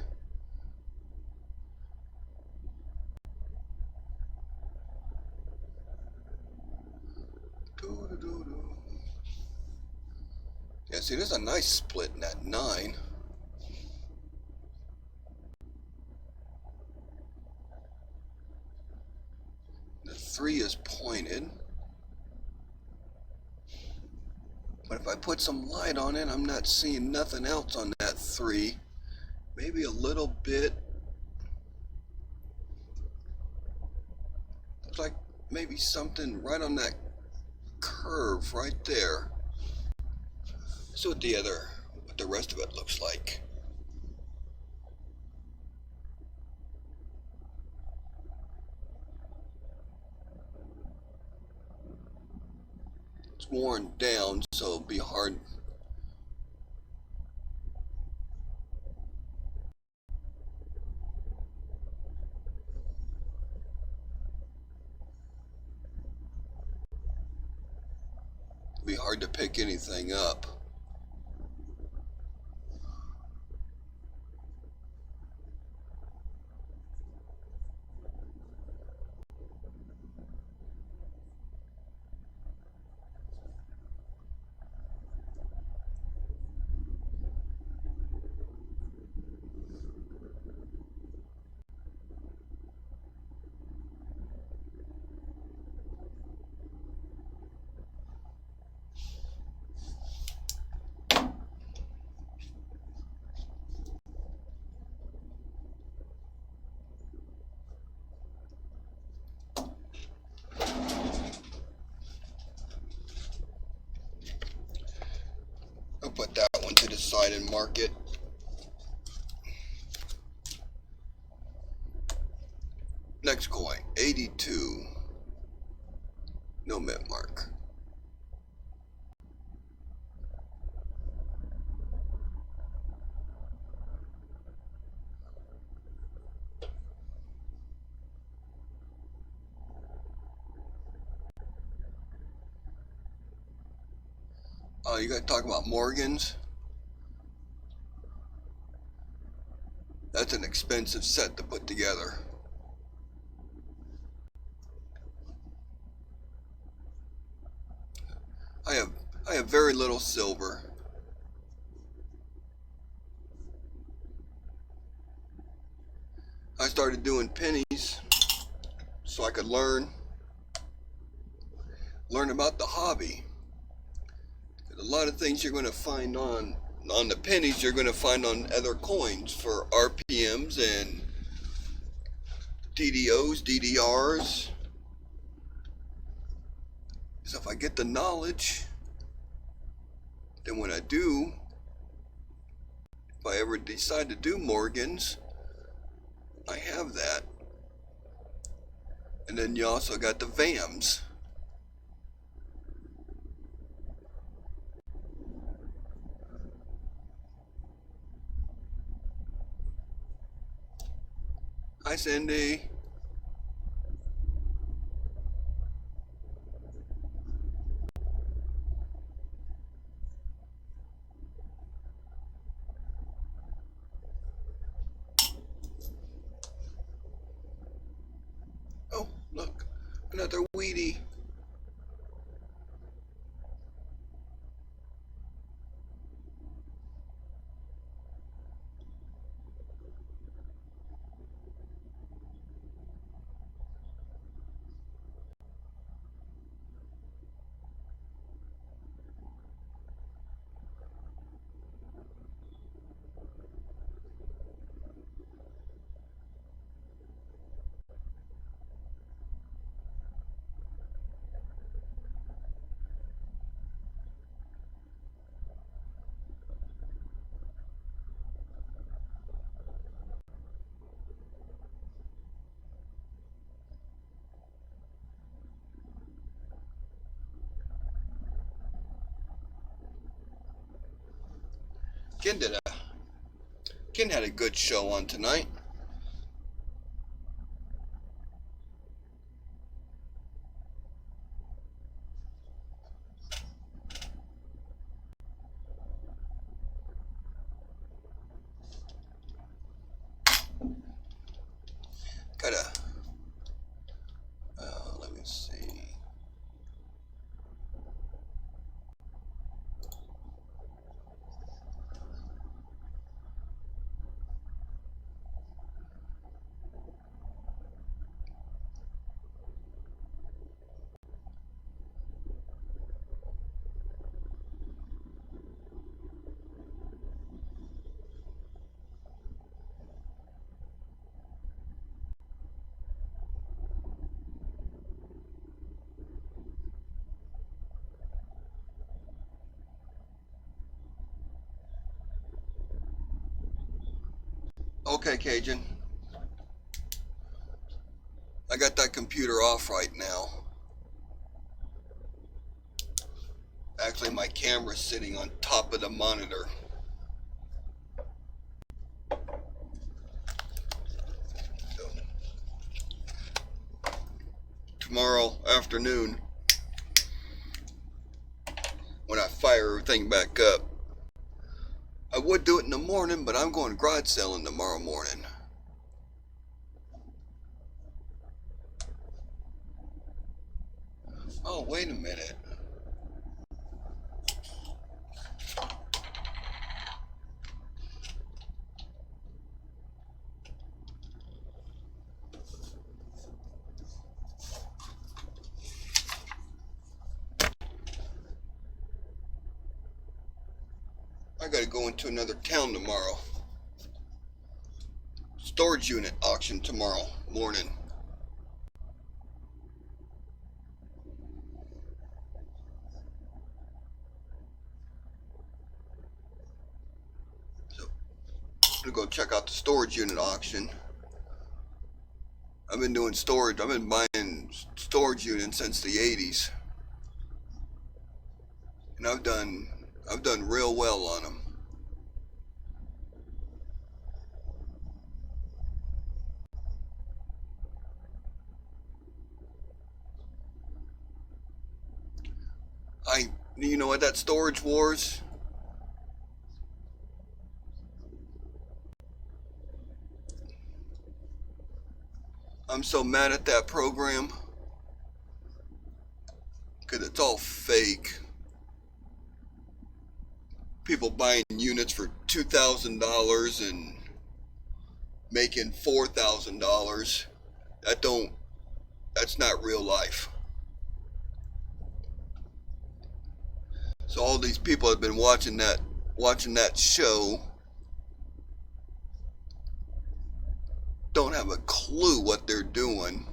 Yeah, see, there's a nice split in that 9. The 3 is pointed. But if I put some light on it, I'm not seeing nothing else on that 3. Maybe a little bit. Looks like maybe something right on that curve right there. So what the rest of it looks like. It's worn down, so it'll be hard. It'll be hard to pick anything up. I'll put that one to the side and mark it. Next coin, 82. No mint mark. Oh, you gotta talk about Morgans? That's an expensive set to put together. I have very little silver. I started doing pennies so I could learn about the hobby. There's a lot of things you're going to find on the pennies you're going to find on other coins for RPMs and DDOs, DDRs. So if I get the knowledge, then when I do, if I ever decide to do Morgans, I have that. And then you also got the VAMs. Hi, Cindy. Oh, look, another Wheatie. Ken did a Ken had a good show on tonight. Gotta let me see. Okay, Cajun. I got that computer off right now. Actually, my camera's sitting on top of the monitor. So, tomorrow afternoon, when I fire everything back up, I would do it in the morning, but I'm going garage selling tomorrow morning. Oh, wait a minute. I gotta go into another town tomorrow. Storage unit auction tomorrow morning. So, I'm gonna go check out the storage unit auction. I've been doing storage. I've been buying storage units since the 80s. And I've done real well on them. You know what, that Storage Wars, I'm so mad at that program because it's all fake. People buying units for $2,000 and making $4,000. That's not real life. So all these people have been watching that show don't have a clue what they're doing.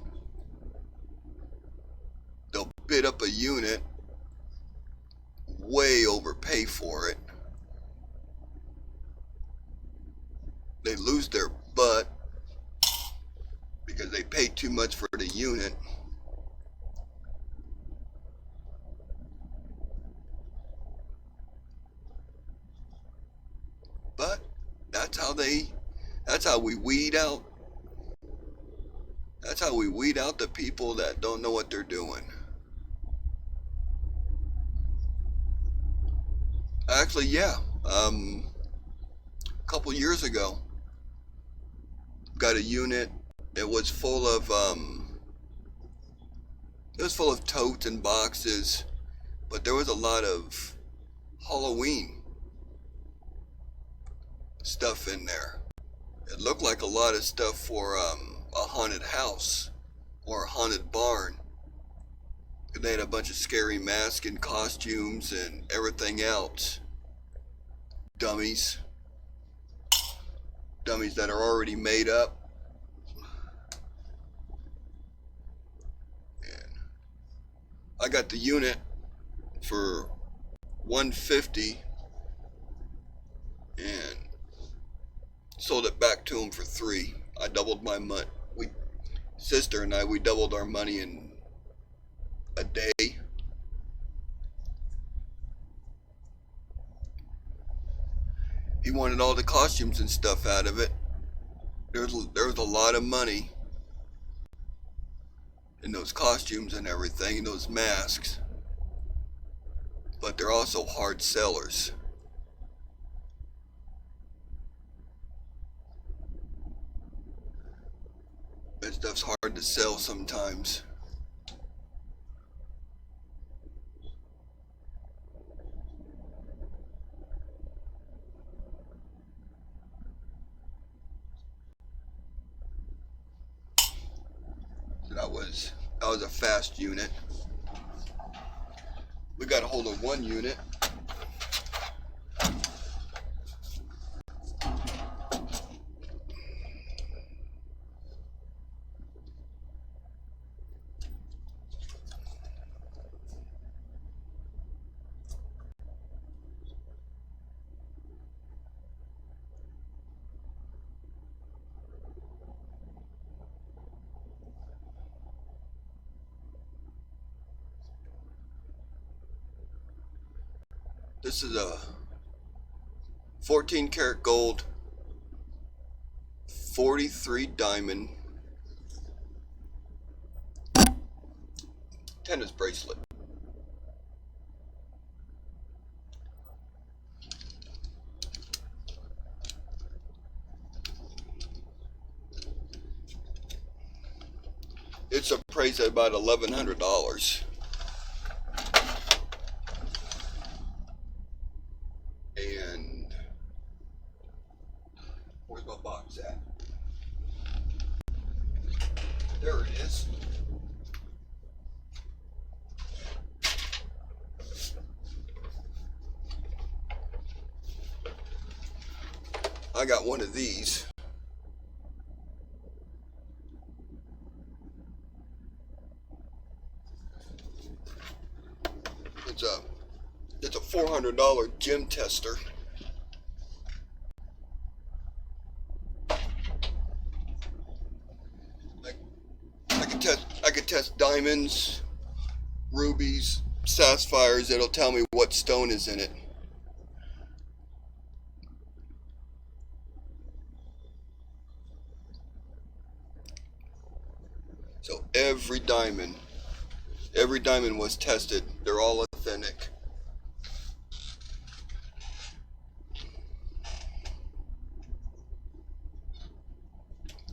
They'll bid up a unit, way overpay for it. They lose their butt because they pay too much for the unit. But that's how we weed out the people that don't know what they're doing. Actually, yeah, a couple years ago, got a unit. It was full of totes and boxes, but there was a lot of Halloween stuff in there. It looked like a lot of stuff for a haunted house or a haunted barn. They had a bunch of scary masks and costumes and everything else. Dummies that are already made up. And I got the unit for $150 and sold it back to him for $3. I doubled my money. Sister and we doubled our money in a day. He wanted all the costumes and stuff out of it. There was a lot of money in those costumes and everything, and those masks. But they're also hard sellers. That stuff's hard to sell sometimes. That was a fast unit. We got a hold of one unit. This is a 14 karat gold, 43 diamond tennis bracelet. It's appraised at about $1,100. And where's my box at? There it is. I got one of these. It's a $400 gem tester. I could test diamonds, rubies, sapphires. It'll tell me what stone is in it. So every diamond was tested. They're all authentic.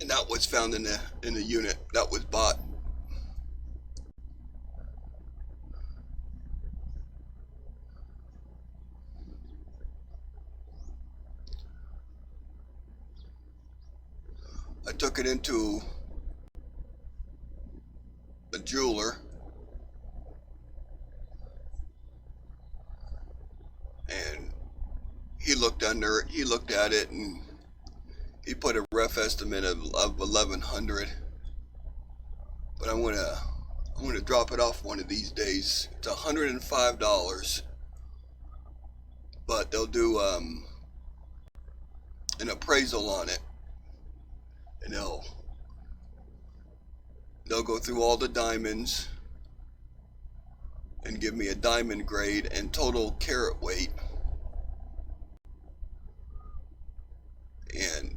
And that was found in the unit that was bought. I took it into a jeweler, and he looked at it, and he put a rough estimate of $1,100. But I'm gonna drop it off one of these days. It's $105, but they'll do an appraisal on it, and they'll go through all the diamonds and give me a diamond grade and total carat weight, and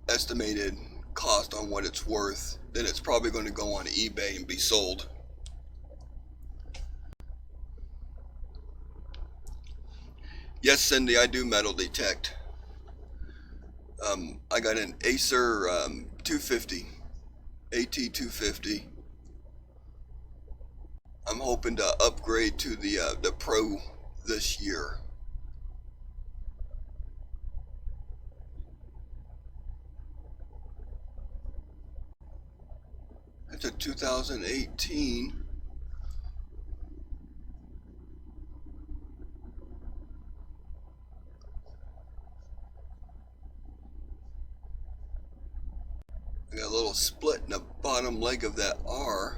estimated cost on what it's worth. Then it's probably going to go on eBay and be sold. Yes, Cindy, I do metal detect. I got an Acer 250, AT250. I'm hoping to upgrade to the Pro this year. It's a 2018. I got a little split in the bottom leg of that R.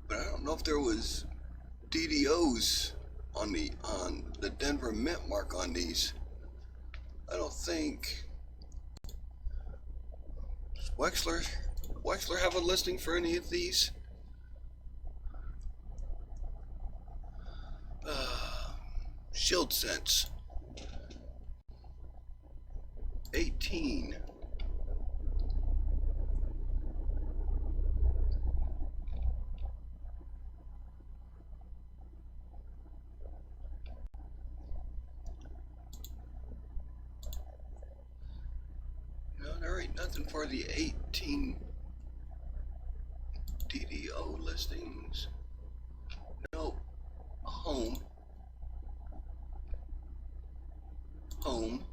But I don't know if there was DDOs on the Denver Mint mark on these. I don't think does Wexler have a listing for any of these? Shield Sense 18. No, there ain't nothing for the 18 DDO listings. No. Home. Um,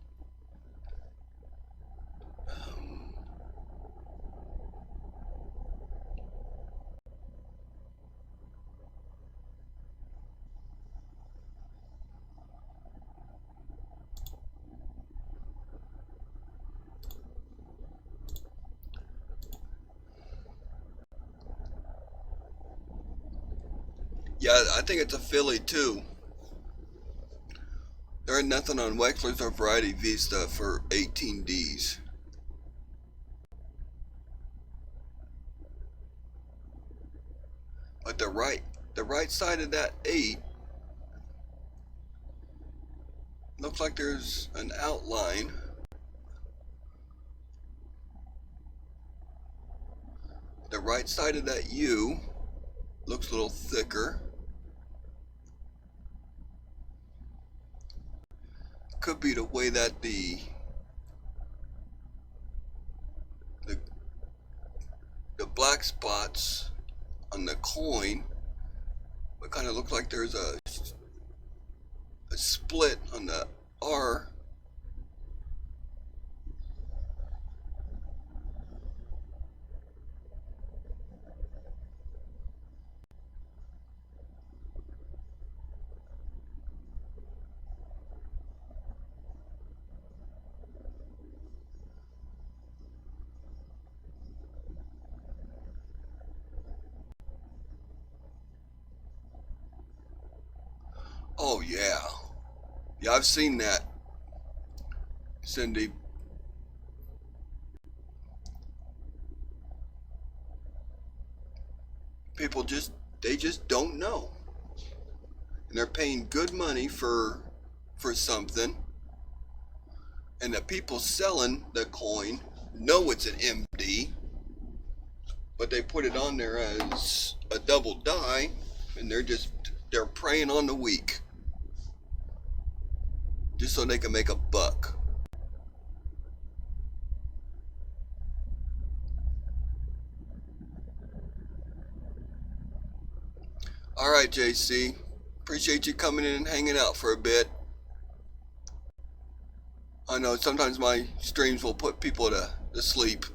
yeah, I think it's a Philly too. There ain't nothing on Wexler's or Variety Vista for 18Ds. But the right side of that 8 looks like there's an outline. The right side of that U looks a little thicker. Could be the way that the black spots on the coin, it kind of looks like there's a split on the R. Oh yeah. Yeah, I've seen that, Cindy. People they just don't know. And they're paying good money for something. And the people selling the coin know it's an MD, but they put it on there as a double die, and they're preying on the weak just so they can make a buck. All right, JC. Appreciate you coming in and hanging out for a bit. I know sometimes my streams will put people to sleep.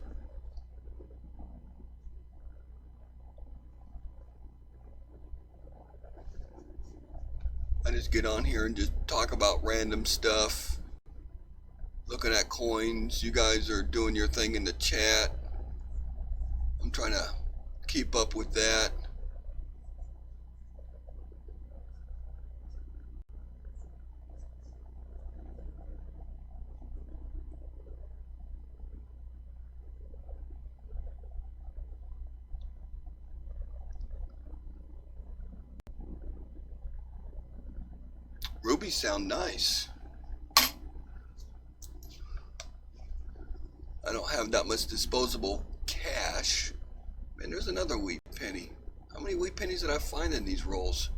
I just get on here and just talk about random stuff. Looking at coins. You guys are doing your thing in the chat. I'm trying to keep up with that. Rubies sound nice. I don't have that much disposable cash. Man, there's another wheat penny. How many wheat pennies did I find in these rolls?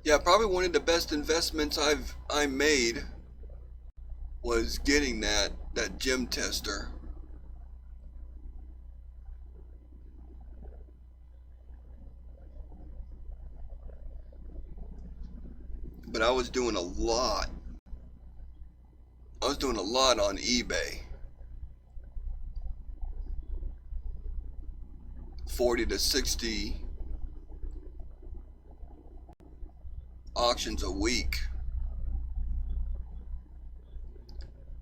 Yeah, probably one of the best investments I made was getting that gem tester. But I was doing a lot. I was doing a lot on eBay. 40 to 60 auctions a week.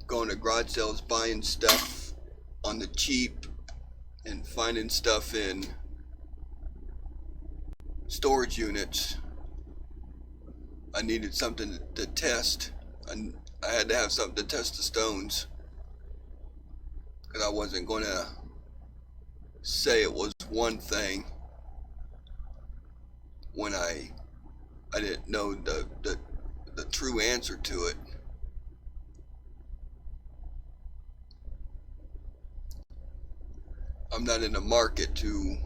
Going to garage sales, buying stuff on the cheap and finding stuff in storage units. I needed something to test, and I had to have something to test the stones, because I wasn't going to say it was one thing when I didn't know the true answer to it. I'm not in the market to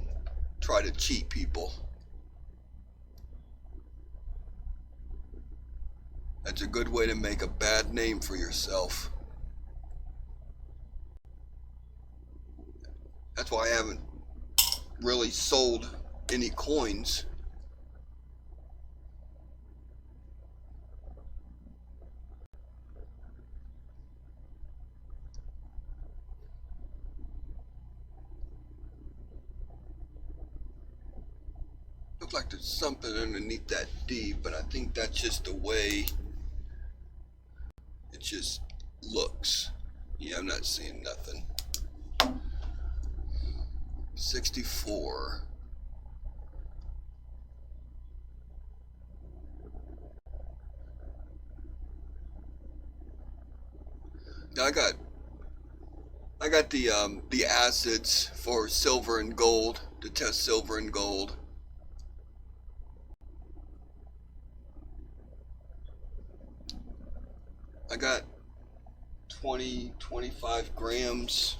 try to cheat people. That's a good way to make a bad name for yourself. That's why I haven't really sold any coins. Looks like there's something underneath that D, but I think that's just the way it just looks. Yeah, I'm not seeing nothing. 64. Now I got the acids for silver and gold, to test silver and gold. I got 25 grams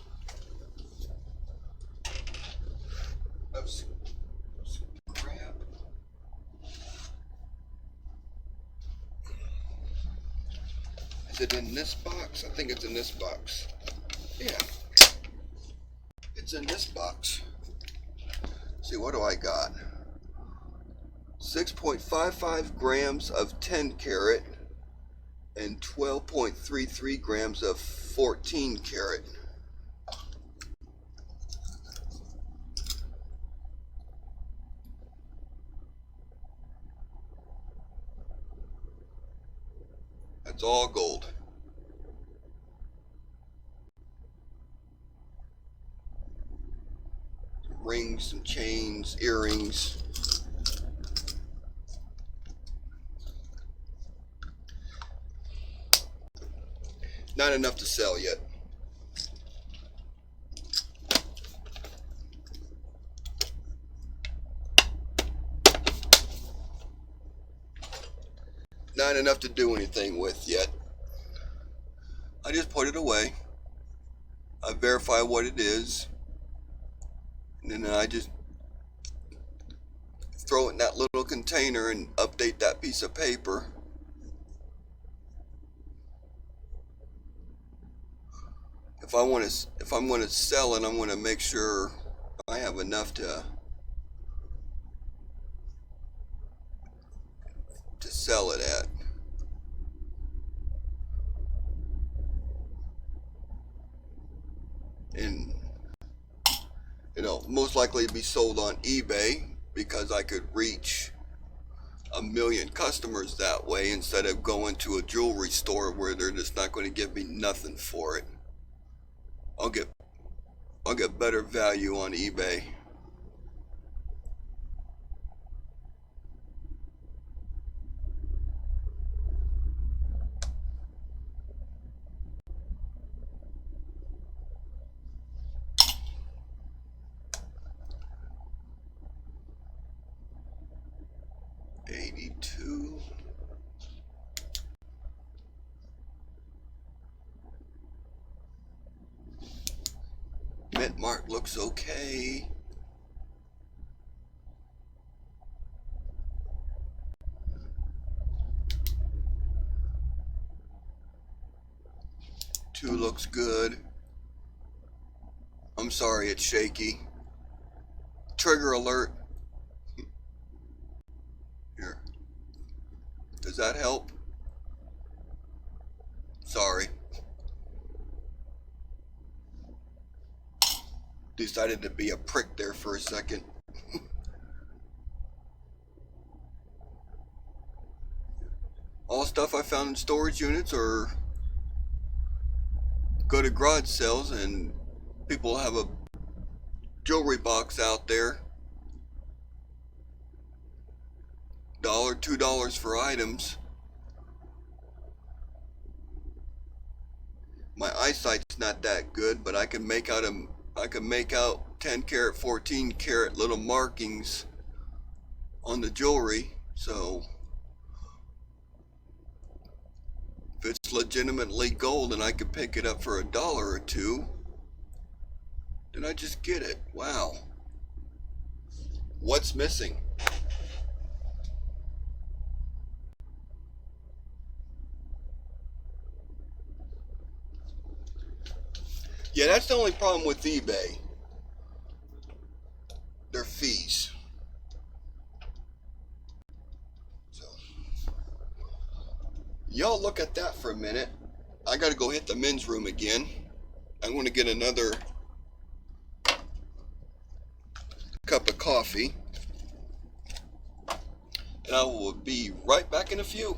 of crap. Is it in this box? I think it's in this box. Yeah, it's in this box. Let's see, what do I got? 6.55 grams of 10 karat and 12.33 grams of 14 karat. That's all gold. Some rings, some chains, earrings. Not enough to sell yet. Not enough to do anything with yet. I just put it away. I verify what it is, and then I just throw it in that little container and update that piece of paper. If I'm going to sell it, I'm going to make sure I have enough to sell it at. And it'll most likely be sold on eBay, because I could reach 1 million customers that way, instead of going to a jewelry store where they're just not going to give me nothing for it. I'll get better value on eBay. $82. Mint mark looks okay. Two looks good. I'm sorry, it's shaky. Trigger alert. Here. Does that help? Sorry. Decided to be a prick there for a second. All stuff I found in storage units, or go to garage sales and people have a jewelry box out there, $1, $1, $2 for items. My eyesight's not that good, but I can make out 10 karat, 14 karat little markings on the jewelry. So if it's legitimately gold and I could pick it up for $1 or $2, then I just get it. Wow. What's missing? Yeah, that's the only problem with eBay. Their fees. So, y'all look at that for a minute. I gotta go hit the men's room again. I'm gonna get another cup of coffee. And I will be right back in a few.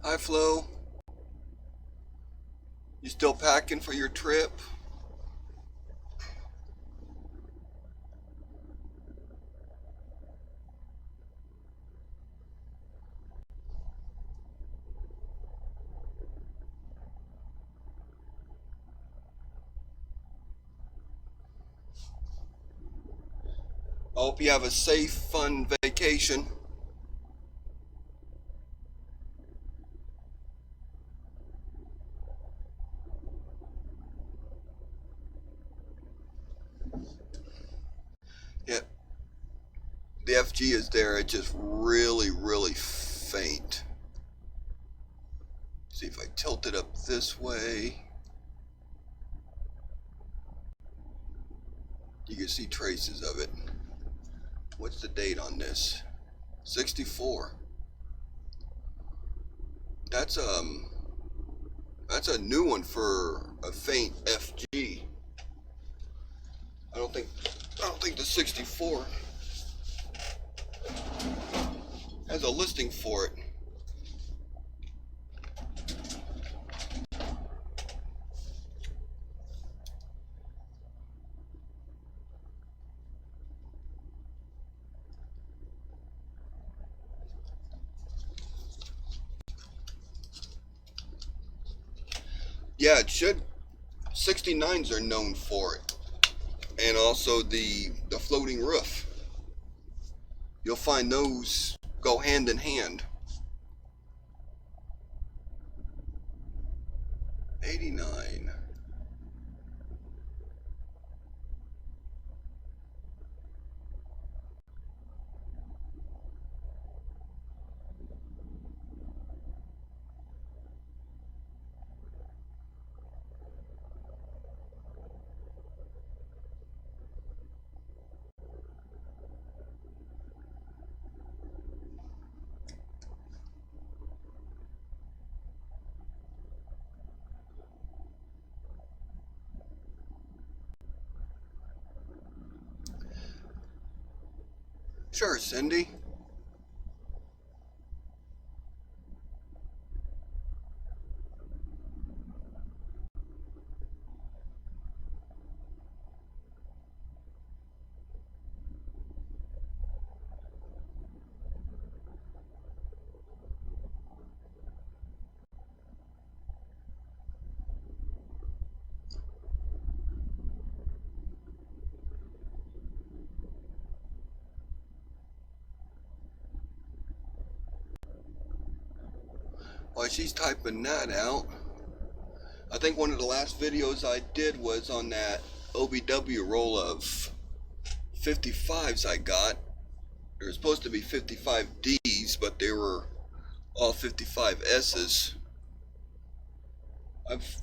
Hi, Flo. You still packing for your trip? I hope you have a safe, fun vacation. Yeah, the FG is there. It's just really, really faint. See if I tilt it up this way. You can see traces of it. What's the date on this? 64. That's a new one for a faint FG. before. Has a listing for it. Yeah, it should. 69s are known for it. And also the floating roof. You'll find those go hand in hand. 89. Sure, Cindy. While she's typing that out, I think one of the last videos I did was on that OBW roll of 55s I got. There were supposed to be 55Ds, but they were all 55Ss. I've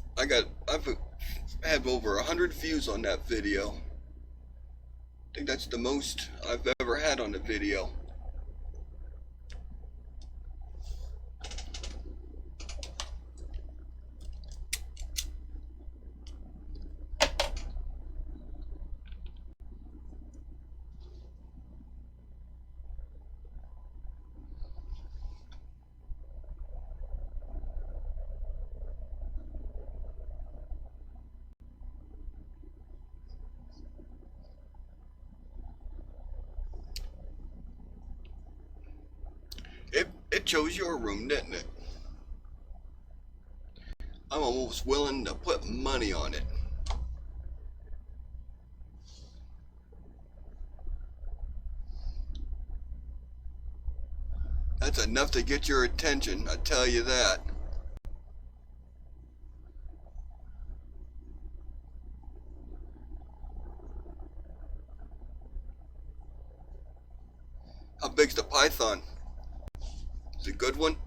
had over 100 views on that video. I think that's the most I've ever had on a video. It chose your room, didn't it? I'm almost willing to put money on it. That's enough to get your attention, I tell you that. How big's the python? Is it a good one?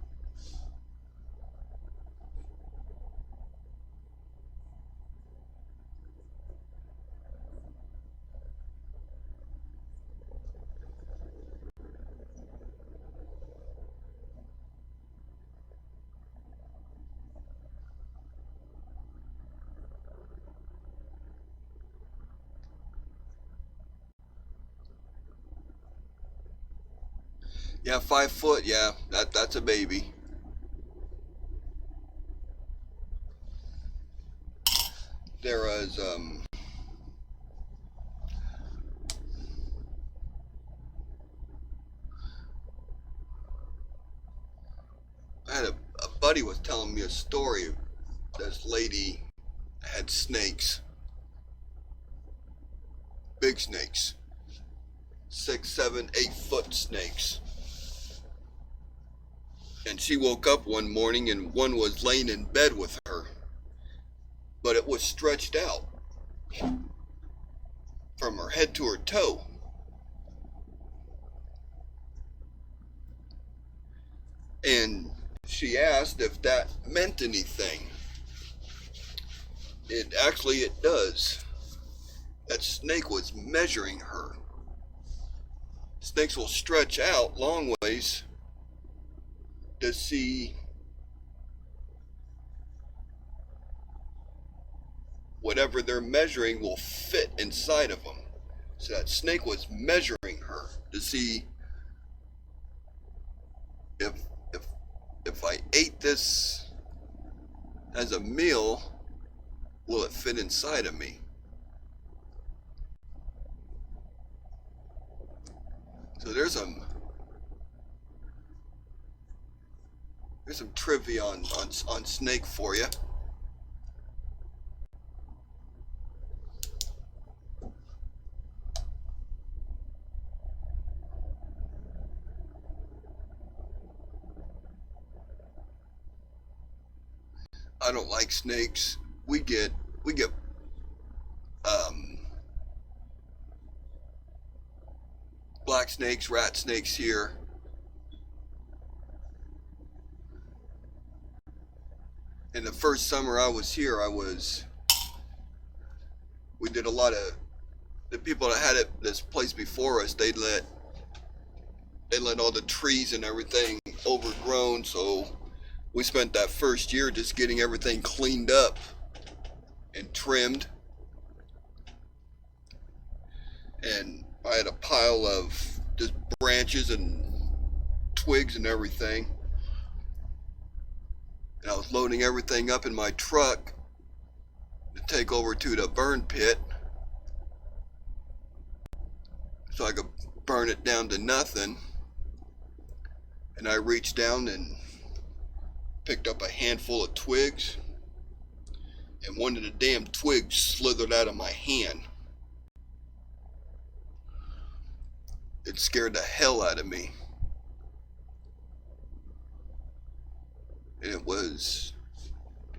Yeah, 5 foot, yeah, that's a baby. There was I had a buddy was telling me a story. This lady had snakes, big snakes, 6, 7, 8 foot snakes. And she woke up one morning and one was laying in bed with her, but it was stretched out from her head to her toe. And she asked if that meant anything. It does. That snake was measuring her. Snakes will stretch out long ways to see whatever they're measuring will fit inside of them. So that snake was measuring her to see if if if I ate this as a meal, will it fit inside of me? So there's some trivia on snake for you. I don't like snakes. We get um, black snakes, rat snakes here. In the first summer I was here, we did a lot of, the people that had this place before us, they let all the trees and everything overgrown, so we spent that first year just getting everything cleaned up and trimmed. And I had a pile of just branches and twigs and everything. And I was loading everything up in my truck to take over to the burn pit so I could burn it down to nothing. And I reached down and picked up a handful of twigs, and one of the damn twigs slithered out of my hand. It scared the hell out of me. And it was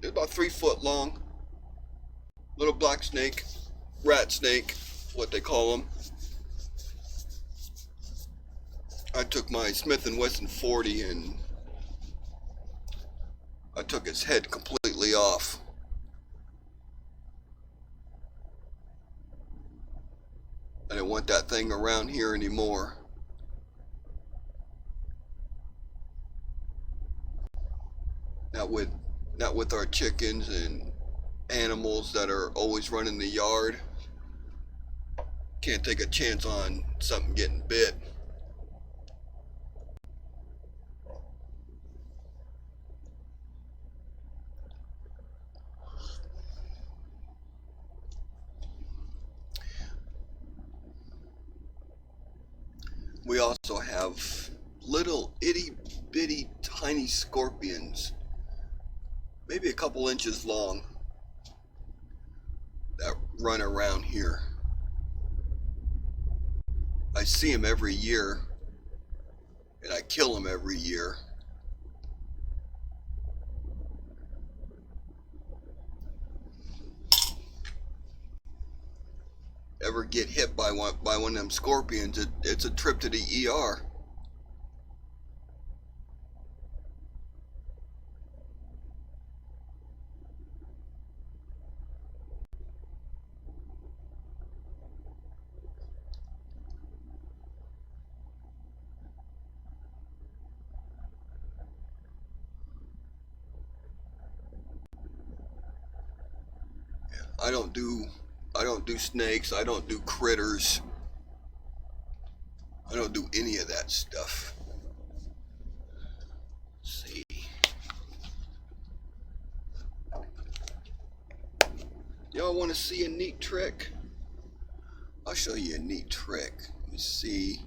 about 3 foot long. Little black snake, rat snake, what they call them. I took my Smith & Wesson 40 and I took its head completely off. I didn't want that thing around here anymore. Not with our chickens and animals that are always running the yard. Can't take a chance on something getting bit. We also have little itty bitty tiny scorpions, maybe a couple inches long, that run around here. I see them every year and I kill them every year. Ever get hit by one of them scorpions, it's a trip to the ER. I don't do snakes, I don't do critters. I don't do any of that stuff. Let's see. Y'all want to see a neat trick? I'll show you a neat trick. Let me see.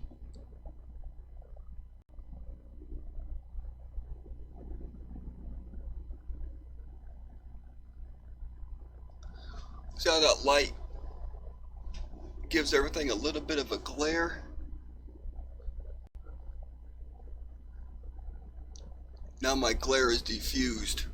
See how that light gives everything a little bit of a glare? Now my glare is diffused.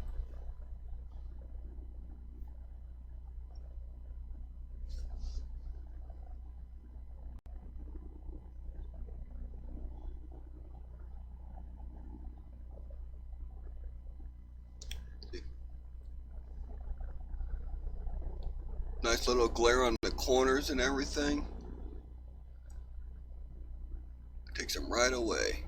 Nice little glare on the corners and everything. Takes them right away.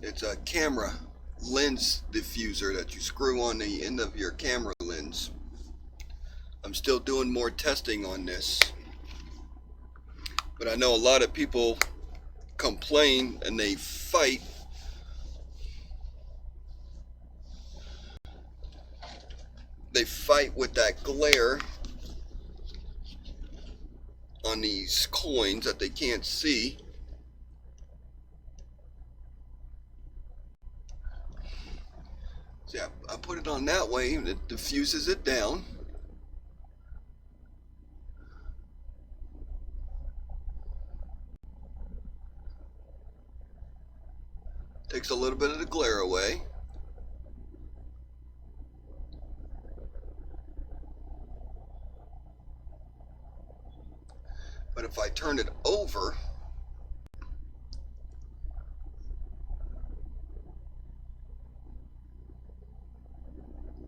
It's a camera lens diffuser that you screw on the end of your camera lens. I'm still doing more testing on this, but I know a lot of people complain and they fight with that glare on these coins that they can't see. See, I put it on that way and it diffuses it down. Takes a little bit of the glare away. But if I turn it over,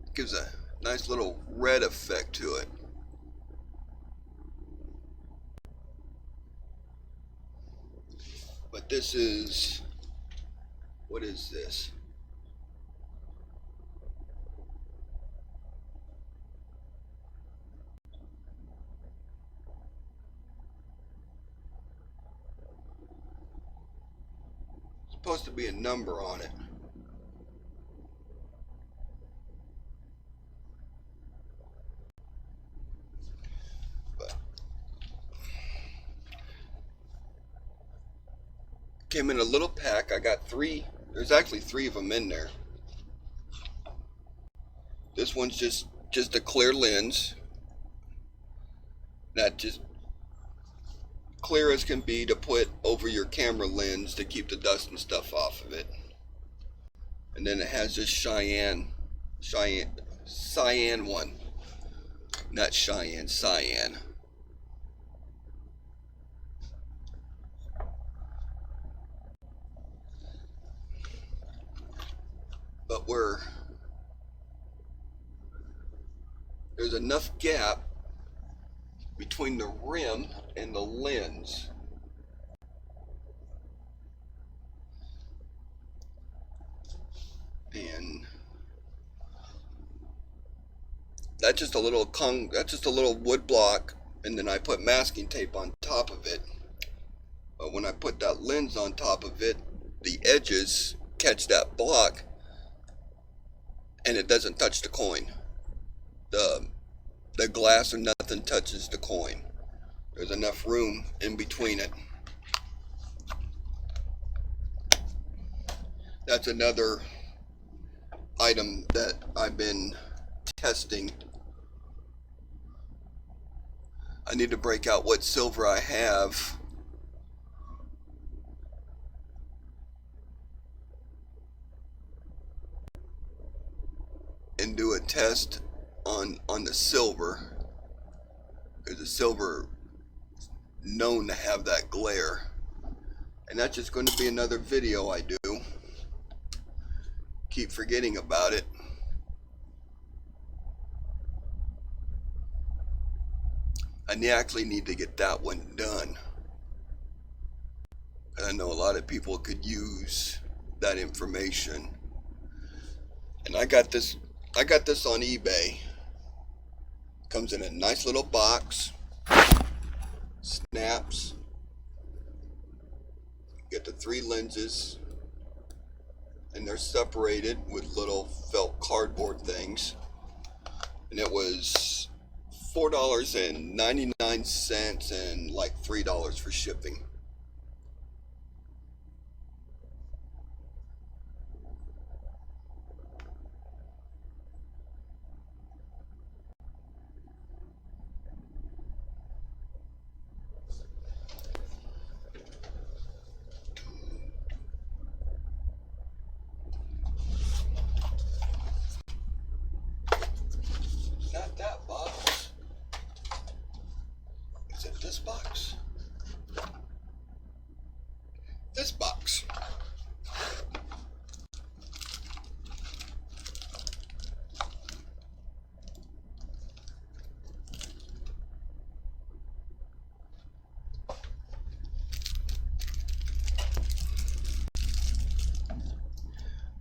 it gives a nice little red effect to it. But this is, what is this? Supposed to be a number on it. But came in a little pack. I got 3. There's actually 3 of them in there. This one's just a clear lens. That just clear as can be to put over your camera lens to keep the dust and stuff off of it. And then it has this cyan one. Not Cheyenne, cyan. But there's enough gap between the rim and the lens and that's just a little wood block, and then I put masking tape on top of it. But when I put that lens on top of it, the edges catch that block and it doesn't touch the coin. The glass or nothing touches the coin. There's enough room in between it. That's another item that I've been testing. I need to break out what silver I have. And do a test on the silver, because the silver is known to have that glare, and that's just going to be another video I do. Keep forgetting about it. I actually need to get that one done. I know a lot of people could use that information. And I got this on eBay. Comes in a nice little box. Snaps. Get the 3 lenses. And they're separated with little felt cardboard things. And it was $4.99 and like $3 for shipping. Not that box. Is it this box? This box.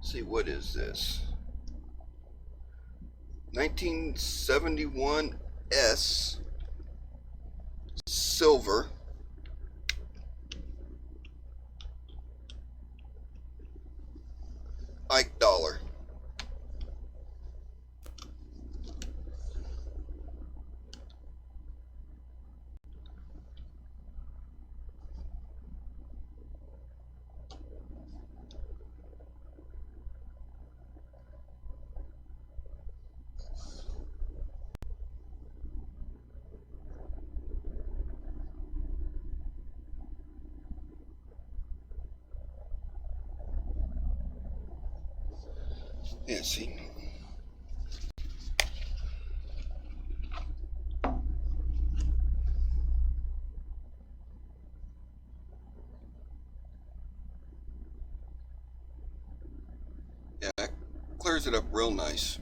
see, what is this? 1971 S silver. Ike dollar. Yeah, see. Yeah, that clears it up real nice.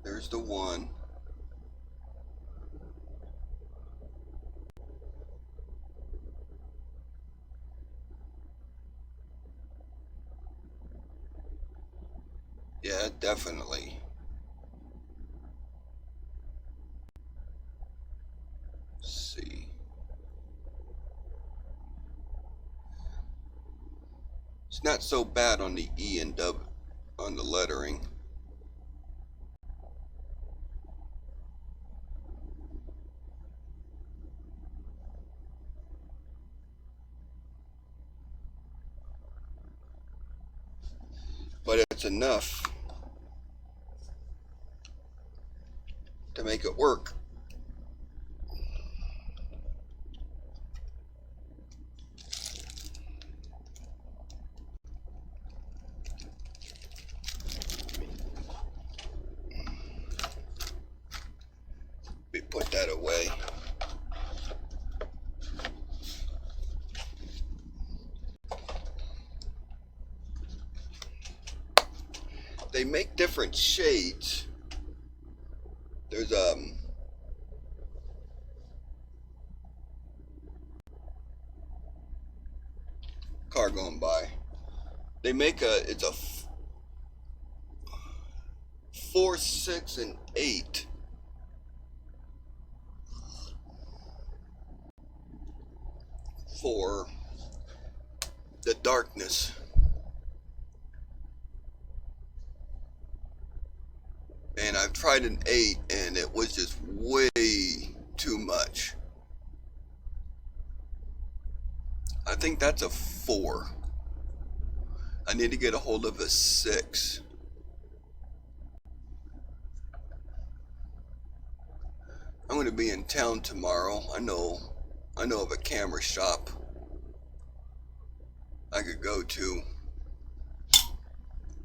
There's the one. Yeah, definitely. Let's see. It's not so bad on the E and W on the lettering. But it's enough to make it work. We put that away. They make different shades. There's car going by. They make it's a 4, 6, and 8. For the darkness. And I've tried an 8 and it was just way too much. I think that's a 4. I need to get a hold of a 6. I'm going to be in town tomorrow. I know of a camera shop I could go to.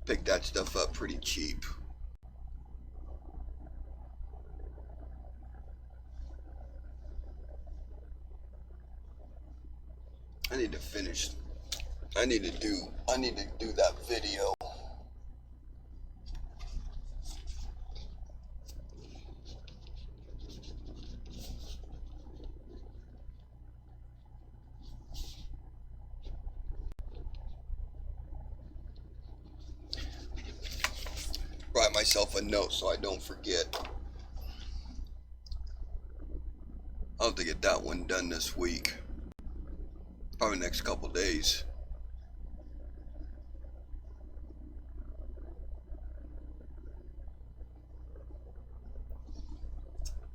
Pick that stuff up pretty cheap. I need to finish. I need to do that video. Write myself a note so I don't forget. I'll have to get that one done this week. Probably next couple days.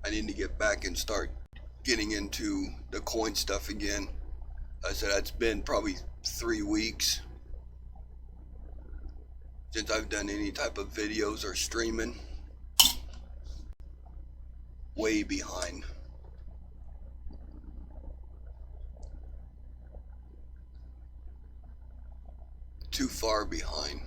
I need to get back and start getting into the coin stuff again. I said it's been probably 3 weeks since I've done any type of videos or streaming. Way behind. Too far behind.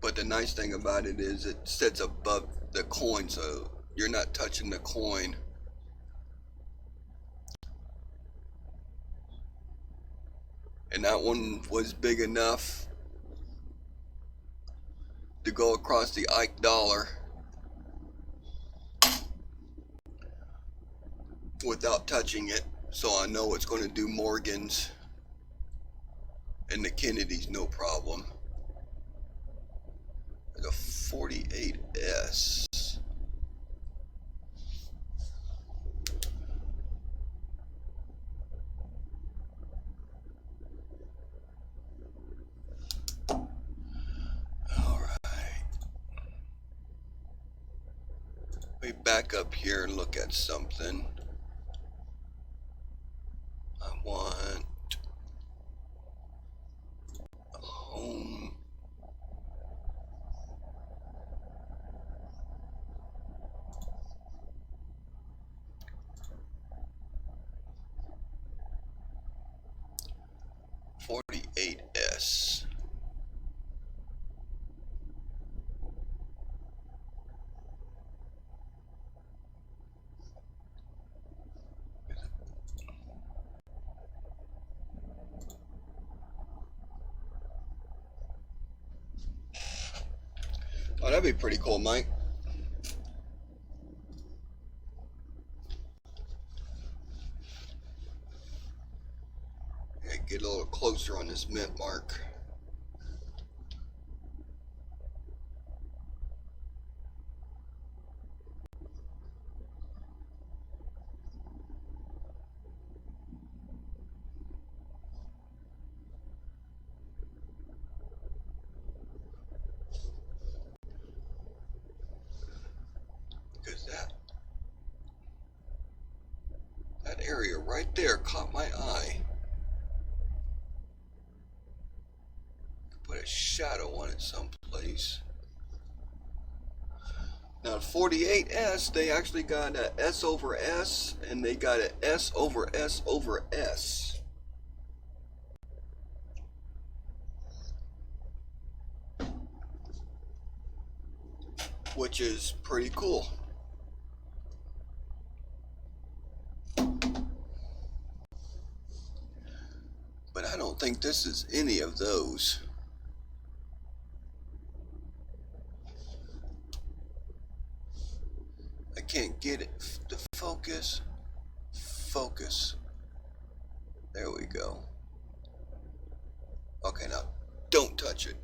But the nice thing about it is it sits above the coin, so you're not touching the coin. And that one was big enough to go across the Ike dollar. without touching it, so I know it's going to do Morgan's and the Kennedy's no problem. The 48S. Let me back up here and look at something. I want a home. .48S. Oh, that'd be pretty cool, Mike. Yeah, get a little closer on this mint mark. Because that area right there caught my eye. Put a shadow on it someplace. Now 48S, they actually got a S over S, and they got a S over S over S. Which is pretty cool. But I don't think this is any of those. I can't get it to focus. Focus. There we go. Okay, now don't touch it.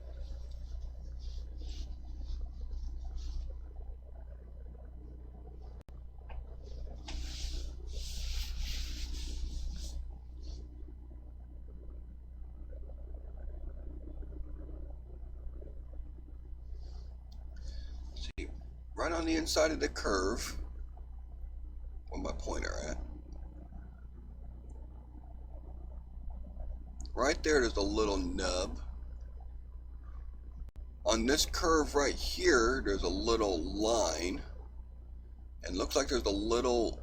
See, right on the inside of the curve, where my pointer at. Right there's a little nub. On this curve right here, there's a little line. And looks like there's a little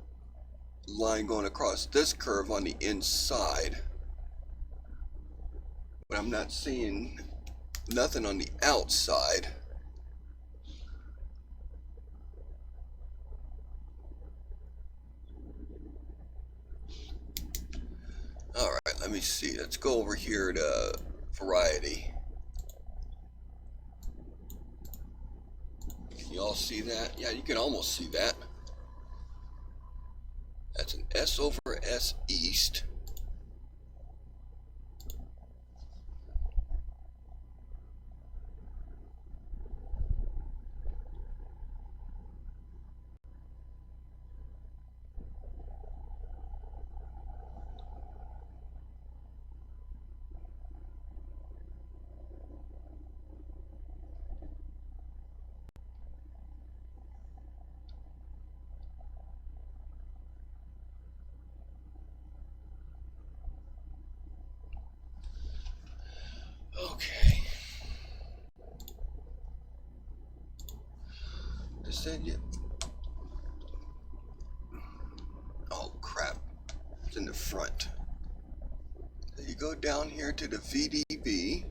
line going across this curve on the inside. But I'm not seeing nothing on the outside. Alright, let me see. Let's go over here to variety. Can you all see that? Yeah, you can almost see that. That's an S over S east. Okay. Descend it. Oh crap. It's in the front. So you go down here to the VDB.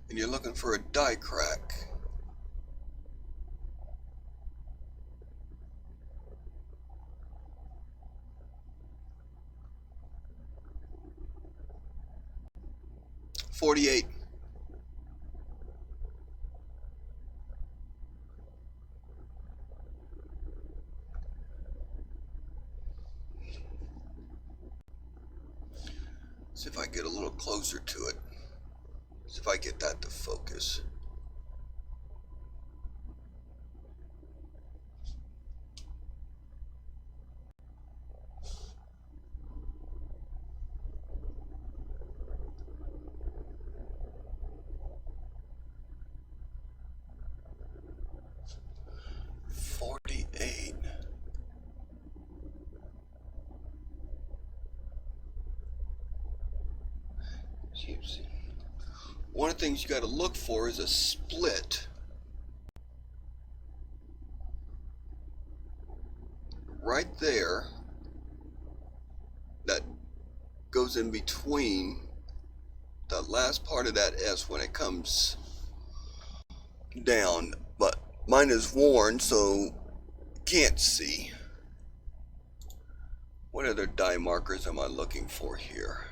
And you're looking for a die crack. 48. See if I get a little closer to it. See if I get that to focus. One of the things you got to look for is a split right there that goes in between the last part of that S when it comes down, but mine is worn, so can't see. What other die markers am I looking for here?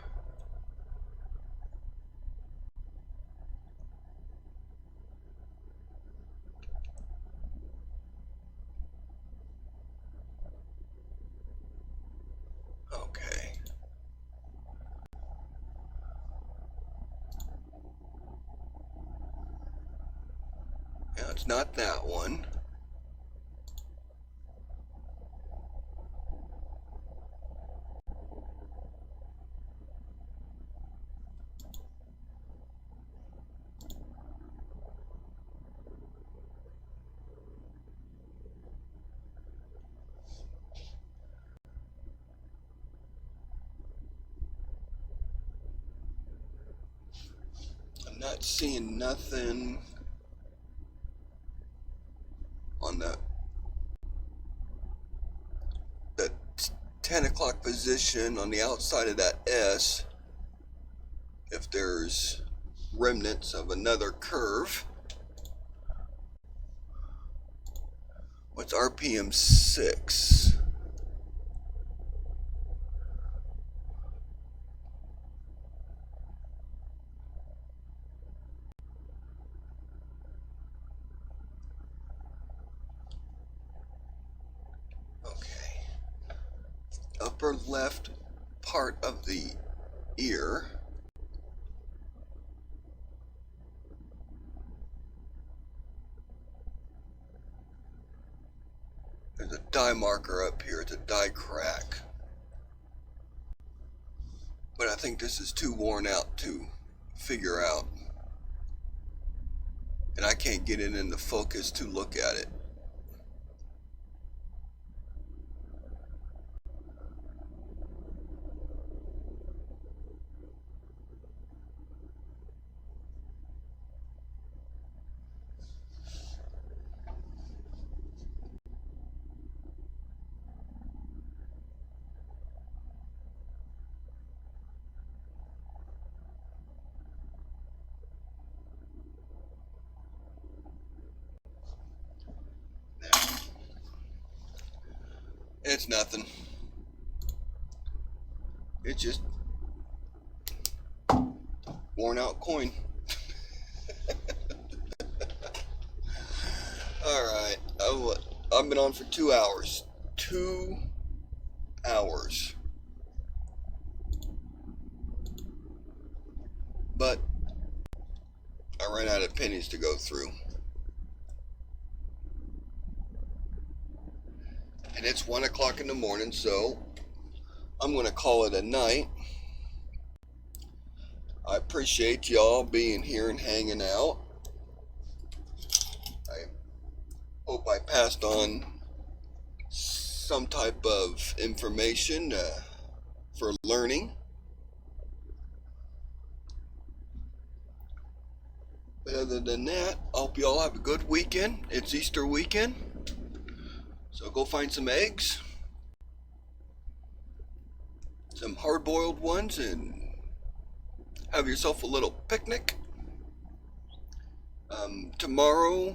Okay. Yeah, it's not that one. I'm not seeing nothing on the 10 o'clock position on the outside of that S. If there's remnants of another curve. What's RPM 6? Okay. Upper left part of the ear. There's a die marker up here. It's a die crack. But I think this is too worn out to figure out. And I can't get it into focus to look at it. It's nothing. It's just worn out coin. Alright, I've been on for 2 hours. 2 hours. But I ran out of pennies to go through. And it's 1 o'clock in the morning, so I'm going to call it a night. I appreciate y'all being here and hanging out. I hope I passed on some type of information for learning. But other than that, I hope y'all have a good weekend. It's Easter weekend. So go find some eggs, some hard-boiled ones, and have yourself a little picnic. Tomorrow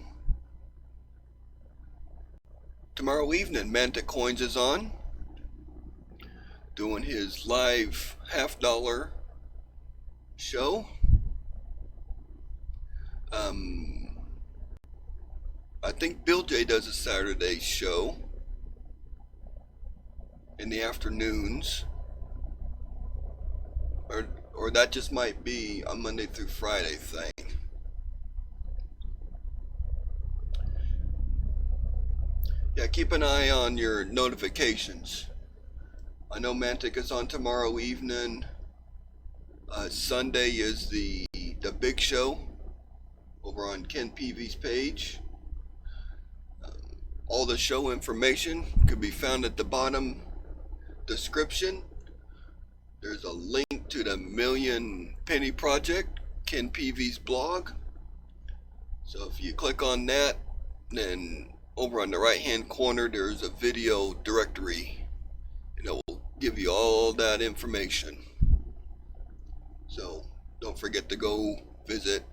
evening, Mantic Coins is on, doing his live $50 show. Um, I think Bill J does a Saturday show in the afternoons, or that just might be a Monday through Friday thing. Yeah, keep an eye on your notifications. I know Mantic is on tomorrow evening. Sunday is the big show over on Ken Peavy's page. All the show information could be found at the bottom description. There's a link to the Million Penny Project, Ken Peavy's blog. So if you click on that, then over on the right hand corner there's a video directory, and it will give you all that information. So don't forget to go visit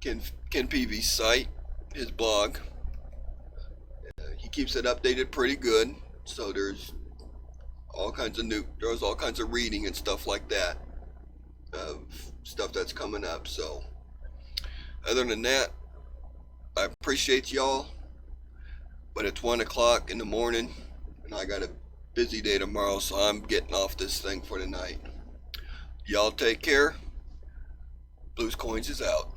Ken Peavy's site, his blog. He keeps it updated pretty good, so there's all kinds of reading and stuff like that of stuff that's coming up. So other than that, I appreciate y'all, but it's 1 o'clock in the morning and I got a busy day tomorrow, so I'm getting off this thing for the night. Y'all take care. Blues Coins is out.